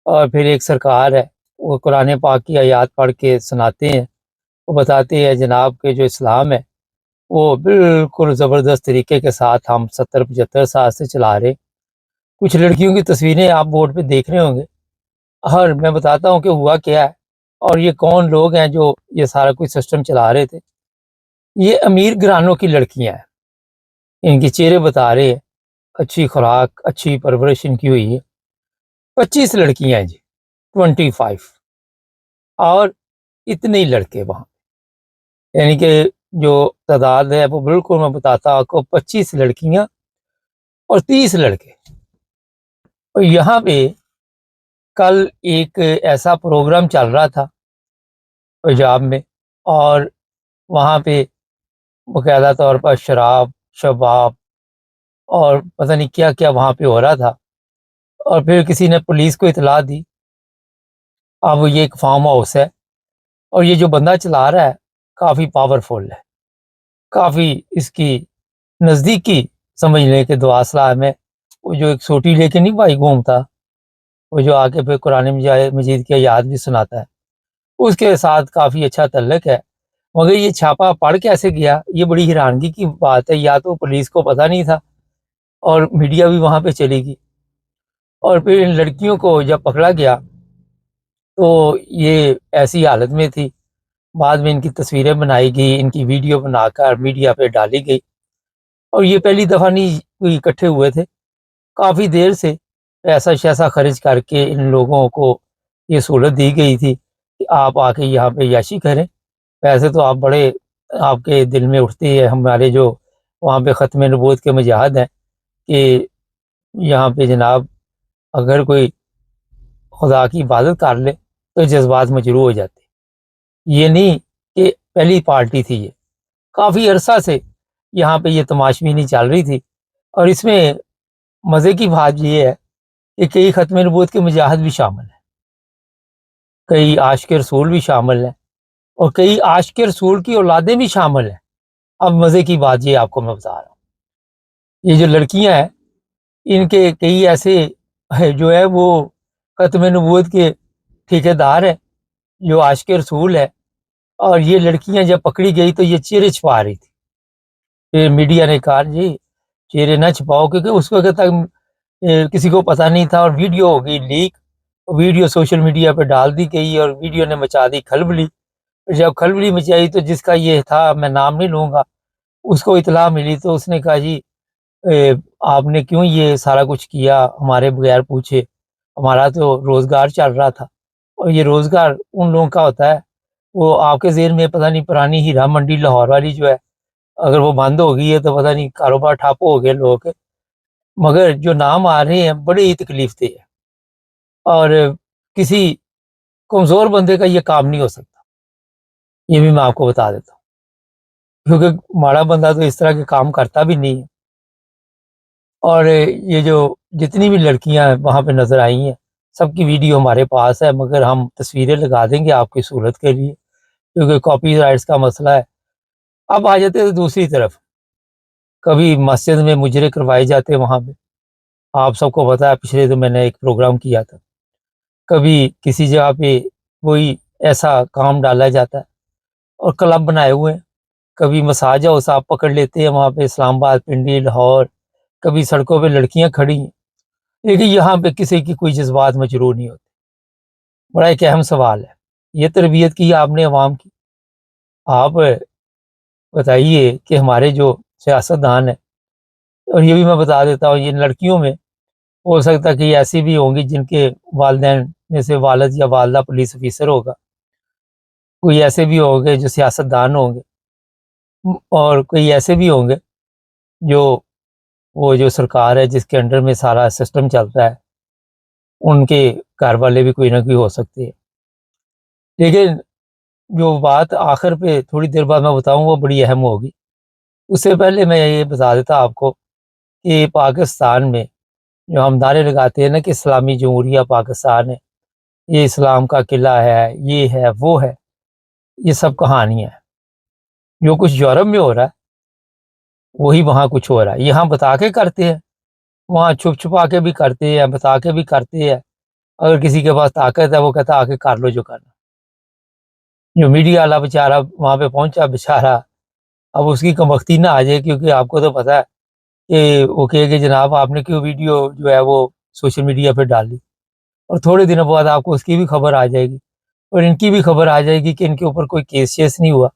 और फिर एक सरकार है, वो कुरान पाक की आयत पढ़ के सुनाते हैं। वो बताते हैं जनाब के जो इस्लाम है वो बिल्कुल ज़बरदस्त तरीके के साथ हम 70-75 साल से चला रहे। कुछ लड़कियों की तस्वीरें आप बोर्ड पे देख रहे होंगे। और मैं बताता हूँ कि हुआ क्या है और ये कौन लोग हैं जो ये सारा कुछ सिस्टम चला रहे थे। ये अमीर घरानों की लड़कियां हैं, इनके चेहरे बता रहे हैं, अच्छी खुराक, अच्छी परवरिश इनकी हुई है। 25 लड़कियां हैं जी, 25, और इतने ही लड़के वहाँ, यानी कि जो तादाद है वो बिल्कुल मैं बताता हूँ आपको, 25 लड़कियां और 30 लड़के। और यहाँ पे कल एक ऐसा प्रोग्राम चल रहा था पंजाब में, और वहाँ पे बाकायदा तौर पर शराब, शबाब और पता नहीं क्या-क्या वहाँ पे हो रहा था। और फिर किसी ने पुलिस को इत्तला दी। अब ये एक फार्म हाउस है और ये जो बंदा चला रहा है काफ़ी पावरफुल है, काफ़ी इसकी नज़दीकी समझ लें कि दुआसला में वो जो एक सोटी लेके नहीं भाई घूमता, वो जो आके फिर कुरान मजीद की आयत भी सुनाता है, उसके साथ काफ़ी अच्छा तल्लुक है। मगर ये छापा पड़ कैसे गया, ये बड़ी हैरानगी की बात है। या तो पुलिस को पता नहीं था और मीडिया भी वहाँ पे चली गई, और फिर इन लड़कियों को जब पकड़ा गया तो ये ऐसी हालत में थी। बाद में इनकी तस्वीरें बनाई गई, इनकी वीडियो बनाकर मीडिया पे डाली गई, और ये पहली दफ़ा नहीं कोई इकट्ठे हुए थे। काफ़ी देर से पैसा-शैसा खर्च करके इन लोगों को ये सहूलत दी गई थी कि आप आके यहाँ पे याशी करें। वैसे तो आप बड़े, आपके दिल में उठती है, हमारे जो वहाँ पे ख़त्म नबूवत के मुजाहिद हैं, कि यहाँ पे जनाब अगर कोई खुदा की इबादत कर ले तो जज़्बात मजरूह हो जाते। ये नहीं कि पहली पार्टी थी ये, काफ़ी अरसा से यहाँ पे ये तमाशबीनी चल रही थी। और इसमें मज़े की बात ये है कि कई ख़त्म नबूवत के मुजाहिद भी शामिल हैं, कई आशिक़ रसूल भी शामिल हैं, और कई आशिक़ रसूल की औलादें भी शामिल हैं। अब मज़े की बात ये आपको मैं बता रहा हूँ, ये जो लड़कियाँ हैं, इनके कई ऐसे है जो है वो ख़त्म नबूवत के ठेकेदार हैं, जो आशिक़ रसूल है। और ये लड़कियां जब पकड़ी गई तो ये चेहरे छुपा रही थी। फिर मीडिया ने कहा जी चेहरे ना छुपाओ, क्योंकि उस वक्त तक किसी को पता नहीं था, और वीडियो हो गई लीक। वीडियो सोशल मीडिया पे डाल दी गई और वीडियो ने मचा दी खलबली। जब खलबली मचाई तो जिसका ये था, मैं नाम नहीं लूँगा, उसको इत्तला मिली तो उसने कहा जी आपने क्यों ये सारा कुछ किया हमारे बगैर पूछे, हमारा तो रोज़गार चल रहा था। और ये रोज़गार उन लोगों का होता है, वो आपके ज़हन में पता नहीं पुरानी हीरा मंडी लाहौर वाली जो है, अगर वो बंद हो गई है तो पता नहीं कारोबार ठप हो गए लोगों के। मगर जो नाम आ रहे हैं बड़ी ही तकलीफ दे है, और किसी कमज़ोर बंदे का ये काम नहीं हो सकता, ये भी मैं आपको बता देता हूँ, क्योंकि माड़ा बंदा तो इस तरह के काम करता भी नहीं है। और ये जो जितनी भी लड़कियां वहाँ पे नज़र आई हैं, सबकी वीडियो हमारे पास है, मगर हम तस्वीरें लगा देंगे आपकी सहूलत के लिए, क्योंकि कॉपीराइट्स का मसला है। अब आ जाते हैं दूसरी तरफ, कभी मस्जिद में मुजरे करवाए जाते हैं वहाँ पे, आप सबको पता है, पिछले तो मैंने एक प्रोग्राम किया था। कभी किसी जगह पे कोई ऐसा काम डाला जाता है और क्लब बनाए हुए हैं, कभी मसाज हाउस आप पकड़ लेते हैं वहाँ पे, इस्लामाबाद, पिंडी, लाहौर, कभी सड़कों पे लड़कियां खड़ी हैं, लेकिन यहाँ पे किसी की कोई जज्बात मजरूह नहीं होते। बड़ा एक अहम सवाल है, ये तरबियत की आपने अवाम की। आप बताइए कि हमारे जो सियासतदान है, और ये भी मैं बता देता हूँ, ये लड़कियों में हो सकता है कि ऐसी भी होंगी जिनके वालिदैन में से वालिद या वालदा पुलिस ऑफिसर होगा, कोई ऐसे भी होंगे जो सियासतदान होंगे, और कोई ऐसे भी होंगे जो वो जो सरकार है जिसके अंडर में सारा सिस्टम चलता है, उनके घर वाले भी कोई ना कोई हो सकते हैं। लेकिन जो बात आखिर पे थोड़ी देर बाद मैं बताऊं वो बड़ी अहम होगी। उससे पहले मैं ये बता देता आपको कि पाकिस्तान में जो हम नारे लगाते हैं ना कि इस्लामी जमहूरिया पाकिस्तान है, ये इस्लाम का किला है, ये है, वो है, ये सब कहानियाँ हैं। जो कुछ यूरोप में हो रहा है वही वहाँ कुछ हो रहा है। यहाँ बता के करते हैं, वहाँ छुप छुपा के भी करते हैं, बता के भी करते हैं। अगर किसी के पास ताकत है वो कहता है आके कर लो जो करना। जो मीडिया वाला बेचारा वहाँ पे पहुंचा बेचारा, अब उसकी कमबख्ती ना आ जाए, क्योंकि आपको तो पता है कि वो कहे कि जनाब आपने क्यों वीडियो जो है वो सोशल मीडिया पे डाली, और थोड़े दिनों बाद आपको उसकी भी खबर आ जाएगी, और इनकी भी खबर आ जाएगी कि इनके ऊपर कोई केस शेस नहीं हुआ,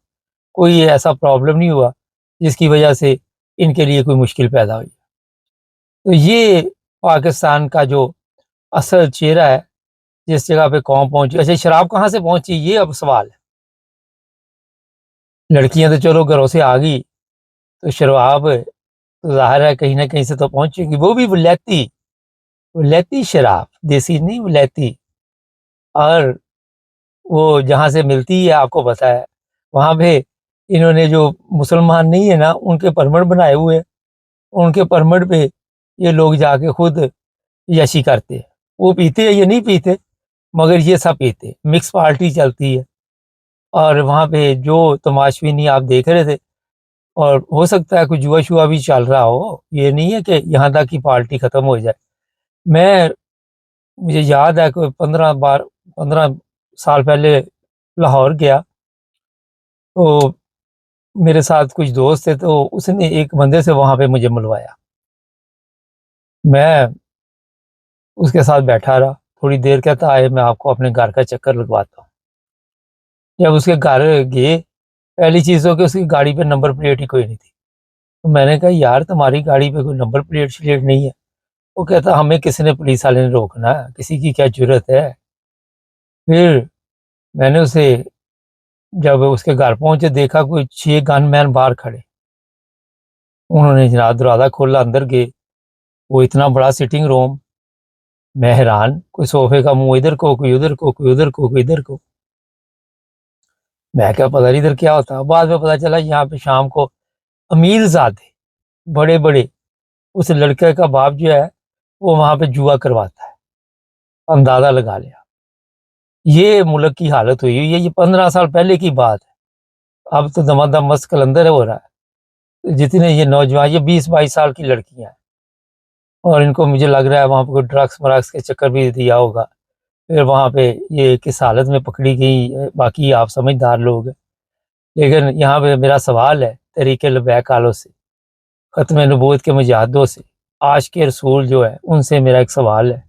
कोई ऐसा प्रॉब्लम नहीं हुआ जिसकी वजह से इनके लिए कोई मुश्किल पैदा हुई। तो ये पाकिस्तान का जो असल चेहरा है, जिस जगह पे कौन पहुंची। अच्छा, शराब कहाँ से पहुंची, ये अब सवाल है। लड़कियां तो चलो घरों से आ गई, तो शराब तो ज़ाहिर है कहीं ना कहीं से तो पहुंचेगी, वो भी विलायती, विलायती शराब, देसी नहीं, विलायती। और वो जहाँ से मिलती है आपको पता है, वहाँ पे इन्होंने जो मुसलमान नहीं है ना उनके परमिट बनाए हुए हैं, उनके परमिट पे ये लोग जाके खुद यशी करते हैं। वो पीते हैं, ये नहीं पीते, मगर ये सब पीते, मिक्स पार्टी चलती है। और वहाँ पे जो तमाशबीनी आप देख रहे थे, और हो सकता है कुछ जुआ शुआ भी चल रहा हो, ये नहीं है कि यहाँ तक की पार्टी खत्म हो जाए। मैं मुझे याद है कि 15 साल पहले लाहौर गया, तो मेरे साथ कुछ दोस्त थे, तो उसने एक बंदे से वहाँ पे मुझे मिलवाया। मैं उसके साथ बैठा रहा थोड़ी देर, कहता आए मैं आपको अपने घर का चक्कर लगवाता हूँ। जब उसके घर गए, पहली चीज़ तो कि उसकी गाड़ी पे नंबर प्लेट ही कोई नहीं थी। तो मैंने कहा यार तुम्हारी गाड़ी पे कोई नंबर प्लेट श्लेट नहीं है। वो कहता हमें किसने, पुलिस वाले ने रोकना है, किसी की क्या जरूरत है। फिर मैंने उसे, जब उसके घर पहुंचे, देखा कोई 6 गनमैन बाहर खड़े। उन्होंने जनाब दरवाज़ा खोला, अंदर गए। वो इतना बड़ा सिटिंग रूम, मैं हैरान, कोई सोफे का मुंह इधर को, कोई उधर को, कोई उधर को, कोई इधर को। मैं क्या पता नहीं इधर क्या होता। बाद में पता चला यहाँ पे शाम को अमीर ज़ादे बड़े बड़े, उस लड़के का बाप जो है वो वहाँ पे जुआ करवाता है। अंदाज़ा लगा लिया, ये मुल्क की हालत हुई हुई है। ये 15 साल पहले की बात है। अब तो दमादम मस्त कलंदर हो रहा है। जितने ये नौजवान, ये 20-22 साल की लड़कियां हैं, और इनको मुझे लग रहा है वहाँ पे कोई ड्रग्स मरग्स के चक्कर भी दिया होगा। फिर वहाँ पे ये किस हालत में पकड़ी गई, बाकी आप समझदार लोग हैं। लेकिन यहाँ पे मेरा सवाल है तरीके लबैक वालों से, ख़त्म नबूवत के मुजाहिदों से, आज के रसूल जो है उनसे मेरा एक सवाल है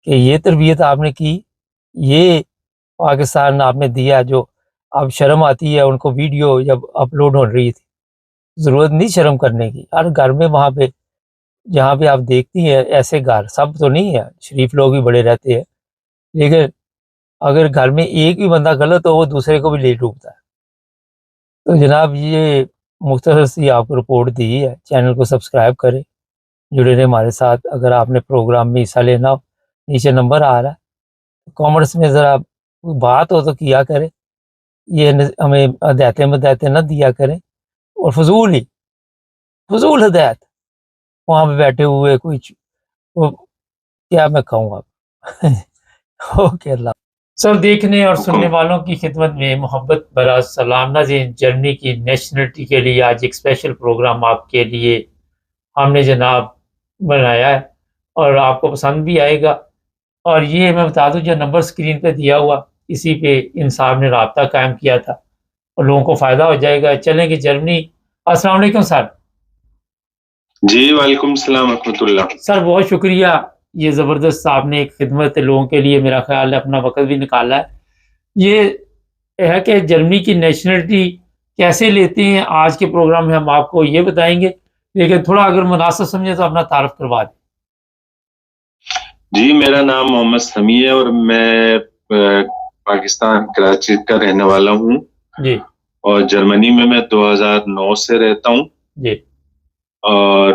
कि ये तरबियत आपने की, ये पाकिस्तान आपने दिया, जो अब शर्म आती है उनको वीडियो जब अपलोड हो रही थी। ज़रूरत नहीं शर्म करने की, हर घर में वहाँ पे जहाँ पे आप देखती हैं ऐसे घर, सब तो नहीं है, शरीफ लोग भी बड़े रहते हैं, लेकिन अगर घर में एक भी बंदा गलत हो वो दूसरे को भी ले डूबता है। तो जनाब ये मुख्तसर सी आपको रिपोर्ट दी है, चैनल को सब्सक्राइब करें, जुड़े रहे हमारे साथ। अगर आपने प्रोग्राम में हिस्सा लेना हो, नीचे नंबर आ रहा है, कॉमेंट्स में ज़रा बात हो तो किया करें, ये हमें हदायतें मदायतें न दिया करें, और फजूल हदायत वहाँ पे बैठे हुए कुछ, वो क्या मैं कहूँ अब ओके, अल्लाह। सब देखने और सुनने वालों की खिदमत में मोहब्बत भरा सलाम। नाज़रीन, जर्मनी की नेशनलिटी के लिए आज एक स्पेशल प्रोग्राम आपके लिए हमने जनाब बनाया है और आपको पसंद भी आएगा। और ये मैं बता दूं, जो नंबर स्क्रीन पे दिया हुआ, इसी पे इन साहब ने राब्ता कायम किया था और लोगों को फ़ायदा हो जाएगा। चलेंगे जर्मनी। अस्सलाम वालेकुम सर। जी, वालेकुम सलाम रहमतुल्लाह। सर बहुत शुक्रिया, ये ज़बरदस्त आपने एक खिदमत लोगों के लिए मेरा ख्याल है अपना वक़्त भी निकाला है। ये है कि जर्मनी की नेशनलिटी कैसे लेते हैं, आज के प्रोग्राम में हम आपको ये बताएँगे, लेकिन थोड़ा अगर मुनासिब समझें तो अपना तारुफ़ करवा दें। जी, मेरा नाम मोहम्मद समी है और मैं पाकिस्तान कराची का रहने वाला हूँ जी। और जर्मनी में मैं 2009 से रहता हूँ जी। और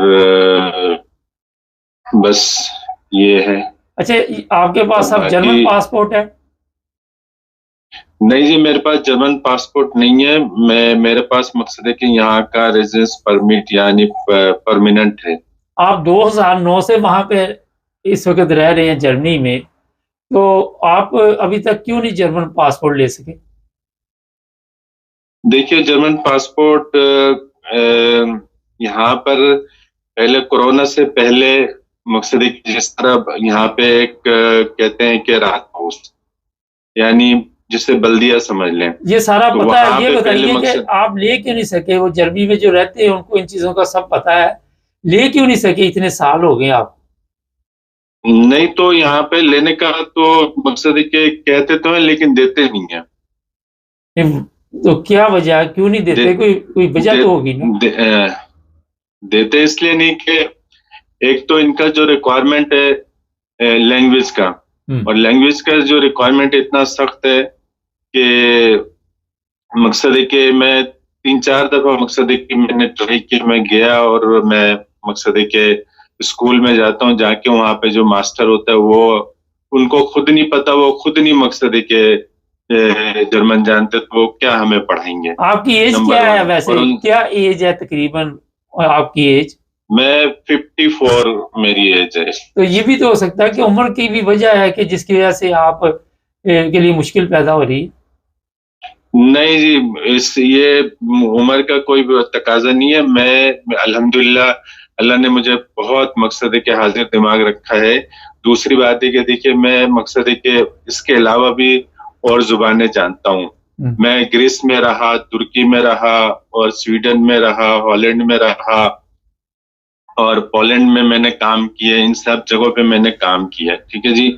बस ये है। अच्छा, आपके पास अब जर्मन पासपोर्ट है? नहीं जी, मेरे पास जर्मन पासपोर्ट नहीं है। मेरे पास मकसद है कि यहाँ का रेजिडेंस परमिट यानी परमानेंट है। आप 2009 से वहां पे इस वक्त रह रहे हैं जर्मनी में, तो आप अभी तक क्यों नहीं जर्मन पासपोर्ट ले सके? देखिए, जर्मन पासपोर्ट यहाँ पर पहले कोरोना से पहले मकसद है कि जिस तरह यहाँ पे एक कहते हैं कि राहत पोस्ट यानी जिसे बल्दिया समझ लें, ये सारा तो पता है। ये पे पहले बताइए कि आप ले क्यों नहीं सके? वो जर्मनी में जो रहते हैं उनको इन चीजों का सब पता है, ले क्यों नहीं सके? इतने साल हो गए आप। नहीं तो यहाँ पे लेने का तो मकसद है कि कहते तो है लेकिन देते नहीं है। तो क्या वजह है, क्यों नहीं देते? कोई वजह तो होगी ना। देते इसलिए नहीं कि एक तो इनका जो रिक्वायरमेंट है लैंग्वेज का, और लैंग्वेज का जो रिक्वायरमेंट इतना सख्त है कि मकसद है कि मैं 3-4 दफा मकसद है कि मैंने ट्राई किया, मैं गया और मैं मकसद है कि स्कूल में जाता हूँ, जाके वहां पे जो मास्टर होता है वो उनको खुद नहीं पता, वो खुद नहीं मकसद है कि जर्मन जानते, तो वो क्या हमें पढ़ाएंगे। आपकी एज क्या है वैसे? क्या एज है तकरीबन आपकी एज? मैं 54 मेरी एज है। तो ये भी तो हो सकता है कि उम्र की भी वजह है कि जिसकी वजह से आप के लिए मुश्किल पैदा हो रही। नहीं जी, ये उम्र का कोई तकाजा नहीं है। मैं अल्हम्दुलिल्लाह, अल्लाह ने मुझे बहुत मकसद है कि हाजिर दिमाग रखा है। दूसरी बात है कि देखिए, मैं मकसद है कि इसके अलावा भी और जुबानें जानता हूँ। मैं ग्रीस में रहा, तुर्की में रहा और स्वीडन में रहा, हॉलैंड में रहा और पोलैंड में मैंने काम किया। इन सब जगहों पे मैंने काम किया, ठीक है जी।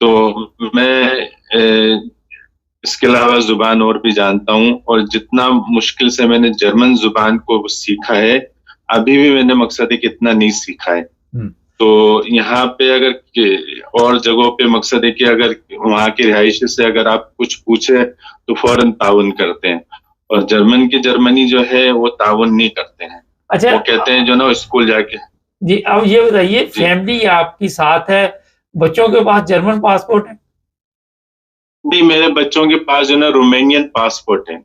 तो मैं इसके अलावा जुबान और भी जानता हूँ और जितना मुश्किल से मैंने जर्मन जुबान को सीखा है, अभी भी मैंने मकसद है कि इतना नहीं सीखा है। तो यहाँ पे अगर और जगहों पे मकसद है कि अगर वहाँ की रिहायशी से अगर आप कुछ पूछे तो फौरन ताउन करते हैं, और जर्मनी जो है वो ताउन नहीं करते हैं। अच्छा, वो कहते हैं जो ना स्कूल जाके। जी, अब ये बताइए, फैमिली आपकी साथ है, बच्चों के पास जर्मन पासपोर्ट है? नहीं, मेरे बच्चों के पास जो ना रोमानियन पासपोर्ट है।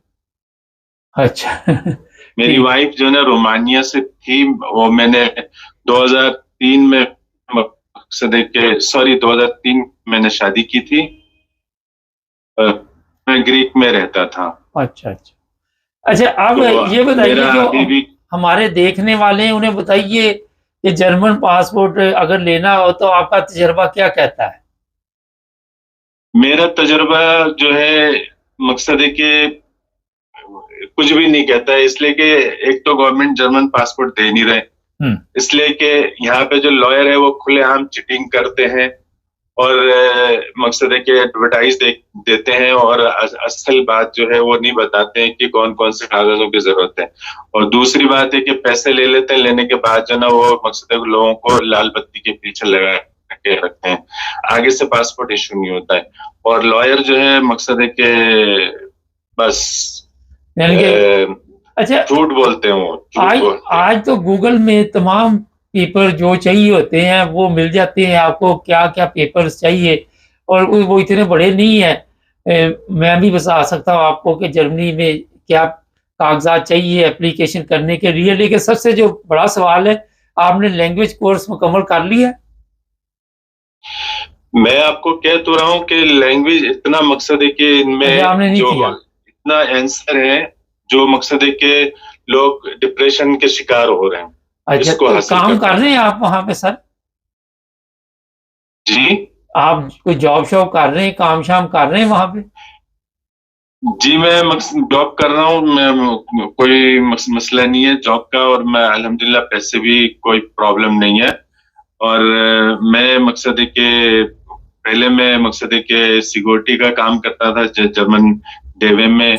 अच्छा। मेरी वाइफ जो ना रोमानिया से थी, वो मैंने 2003 में मकसद है कि 2003 मैंने शादी की थी। मैं ग्रीक में रहता था। अच्छा अच्छा अच्छा। अब तो ये बताइए, जो भी हमारे देखने वाले हैं उन्हें बताइए कि जर्मन पासपोर्ट अगर लेना हो तो आपका तजर्बा क्या कहता है? मेरा तजुर्बा जो है मकसद है कि कुछ भी नहीं कहता है, इसलिए कि एक तो गवर्नमेंट जर्मन पासपोर्ट दे नहीं रहे, इसलिए कि यहाँ पे जो लॉयर है वो खुलेआम चिटिंग करते हैं और मकसद है कि एडवर्टाइज देते हैं और असल बात जो है वो नहीं बताते हैं कि कौन कौन से कागजों की जरूरत है। और दूसरी बात है कि पैसे ले लेते हैं, लेने के बाद जो ना वो मकसद है लोगों को लाल बत्ती के पीछे लगा के रखते हैं, आगे से पासपोर्ट इशू नहीं होता है। और लॉयर जो है मकसद है कि बस अच्छा, झूठ बोलते हैं वो। आज तो गूगल में तमाम पेपर जो चाहिए होते हैं वो मिल जाते हैं आपको, क्या क्या पेपर्स चाहिए, और वो इतने बड़े नहीं है। मैं भी बता सकता हूँ आपको कि जर्मनी में क्या कागजात चाहिए एप्लीकेशन करने के लिए। लेकिन सबसे जो बड़ा सवाल है, आपने लैंग्वेज कोर्स मुकम्मल कर लिया? मैं आपको कह तो रहा हूँ कि लैंग्वेज इतना मकसद है कि अच्छा, आपने इनमें नहीं जो किया। इतना आंसर है, जो मकसद है कि लोग डिप्रेशन के शिकार हो रहे हैं अच्छा, इसको तो हासिल काम करने कर रहे में। हैं आप वहां पे सर? जी आप कोई जॉब शॉब कर रहे हैं, काम शाम कर रहे हैं वहां पे? जी, मैं जॉब कर रहा हूँ। मैं कोई मसला नहीं है जॉब का, और मैं अल्हम्दुलिल्लाह पैसे भी कोई प्रॉब्लम नहीं है। और मैं मकसद है कि पहले मैं मकसद है कि सिक्योरिटी का काम करता था जर्मन डेवे में,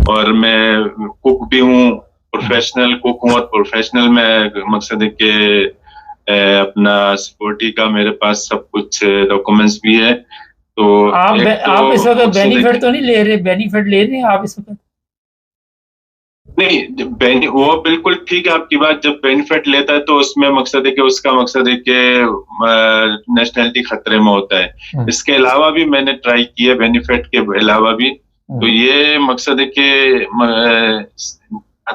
और मैं कुक भी हूँ, प्रोफेशनल कुक हूँ, और प्रोफेशनल मैं मकसद है कि अपना सिक्योरिटी का मेरे पास सब कुछ डॉक्यूमेंट्स भी है। तो एक तो आप इस वक्त मकसद है बेनिफिट कि तो नहीं ले रहे? बेनिफिट ले रहे हैं आप इस वक्त? नहीं, वो बिल्कुल ठीक है आपकी बात। जब बेनिफिट लेता है तो उसमें मकसद है कि उसका मकसद है कि नेशनैलिटी खतरे में होता है। इसके अलावा भी मैंने ट्राई किया, बेनिफिट के अलावा भी। तो ये मकसद है कि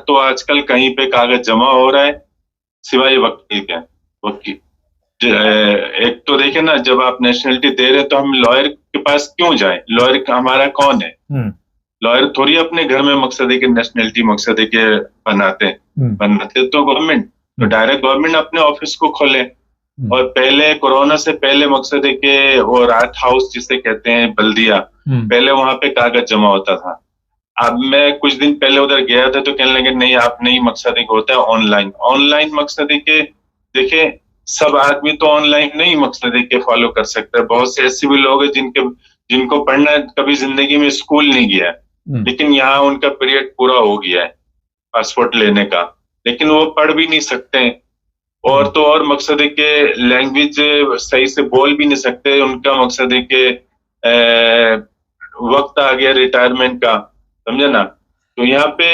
तो आजकल कहीं पे कागज जमा हो रहा है सिवाय वकील के। वकील एक तो देखे ना, जब आप नेशनैलिटी दे रहे हैं तो हम लॉयर के पास क्यों जाएं? लॉयर हमारा कौन है? लॉयर थोड़ी अपने घर में मकसद है कि नेशनैलिटी मकसद है कि बनाते तो गवर्नमेंट, तो डायरेक्ट गवर्नमेंट अपने ऑफिस को खोले। और पहले कोरोना से पहले मकसद है कि वो राहत हाउस जिसे कहते हैं बल्दिया, पहले वहां पे कागज जमा होता था। अब मैं कुछ दिन पहले उधर गया था तो कहने लगे नहीं, आप नहीं, मकसद एक होता है ऑनलाइन। ऑनलाइन मकसद है कि देखे, सब आदमी तो ऑनलाइन नहीं मकसद है कि फॉलो कर सकते हैं। बहुत से ऐसे भी लोग हैं जिनको पढ़ना कभी जिंदगी में स्कूल नहीं गया है, लेकिन यहाँ उनका पीरियड पूरा हो गया है पासपोर्ट लेने का, लेकिन वो पढ़ भी नहीं सकते हैं। और तो और मकसद है कि लैंग्वेज सही से बोल भी नहीं सकते। उनका मकसद है कि वक्त आ गया रिटायरमेंट का, समझे ना। तो यहाँ पे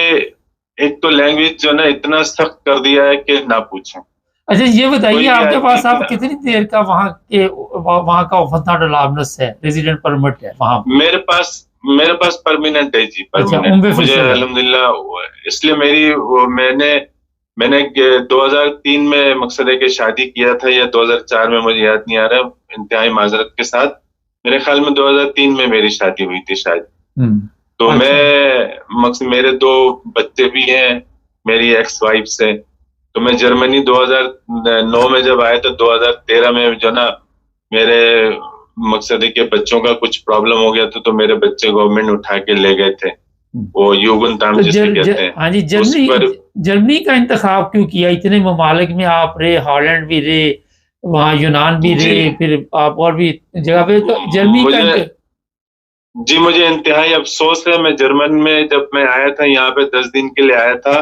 एक तो लैंग्वेज जो ना इतना सख्त कर दिया है कि ना पूछें। अच्छा, ये बताइए, आपके पास आप आदमी कितनी देर का वहाँ का वफादार अलावनस है, रेजिडेंट परमिट है वहाँ? मेरे पास परमानेंट है जी, अच्छा, परमानेंट मुझे अल्हम्दुलिल्लाह। इसलिए मैंने 2003 में मकसद है कि शादी किया था, या 2004 में, मुझे याद नहीं आ रहा, इंतहाई माजरत के साथ। मेरे ख्याल में 2003 में मेरी शादी हुई थी शायद। तो अच्छा। मैं मकसद, मेरे 2 बच्चे भी हैं मेरी एक्स वाइफ से। तो मैं जर्मनी 2009 में जब आया था, 2013 में जो ना मेरे मकसद है कि बच्चों का कुछ प्रॉब्लम हो गया था, तो मेरे बच्चे गवर्नमेंट उठा के ले गए थे, वो युगनताम तो जिसे कहते हैं। हाँ जी, उस पर जर्मनी का इंतखाब क्यों किया? इतने ममालिक में आप रहे, हॉलैंड भी रहे, वहाँ यूनान भी रहे, फिर आप और भी जगह पे, तो जर्मनी का मुझे इंतहाई अफसोस है। मैं जर्मन में जब मैं आया था यहाँ पे 10 दिन के लिए आया था,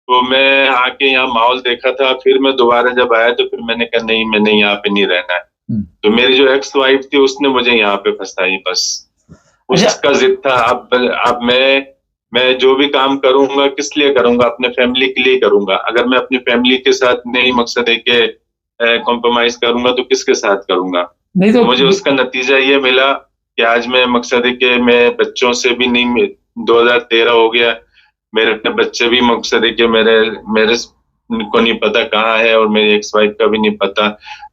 तो मैं आके यहाँ माहौल देखा था। फिर मैं दोबारा जब आया तो फिर मैंने कहा नहीं, मैंने यहाँ पे नहीं रहना है। तो मेरी जो एक्स वाइफ थी उसने मुझे यहाँ पे फंसाई, बस उसका जिद था। अब मैं जो भी काम करूंगा किस लिए करूंगा? अपने फैमिली के लिए करूंगा। अगर मैं अपनी फैमिली के साथ नहीं मकसद है कि कॉम्प्रोमाइज करूंगा तो किसके साथ करूंगा? नहीं तो मुझे उसका नतीजा ये मिला कि आज मैं मकसद है कि मैं बच्चों से भी नहीं, 2013 हो गया, मेरे अपने बच्चे भी मकसद है कि मेरे को नहीं पता कहाँ है, और मेरी एक्स वाइफ का भी नहीं पता।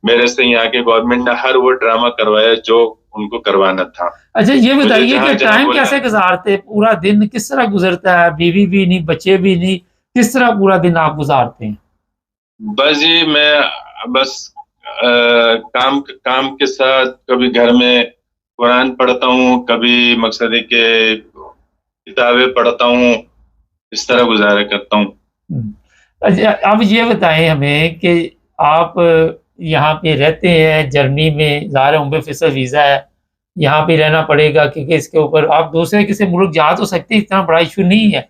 मेरे से यहाँ के गवर्नमेंट ने हर वो ड्रामा करवाया जो उनको करवाना था। अच्छा, ये बताइए कि टाइम कैसे गुजारते? पूरा दिन किस तरह गुजरता है? बीवी भी नहीं, बच्चे भी नहीं, किस तरह पूरा दिन आप गुजारते हैं? बस जी, मैं बस काम के साथ कभी घर में कुरान पढ़ता हूँ, कभी मकसद है कि किताबें पढ़ता हूँ, इस तरह गुजारा करता हूँ। अच्छा, अब ये बताएं हमें कि आप यहाँ पे रहते हैं जर्मनी में, ज़ाहिर है उम्र फिसर वीज़ा है, यहाँ पे रहना पड़ेगा, क्योंकि इसके ऊपर आप दूसरे किसी मुल्क जा तो सकते हैं, इतना बड़ा इशू नहीं है।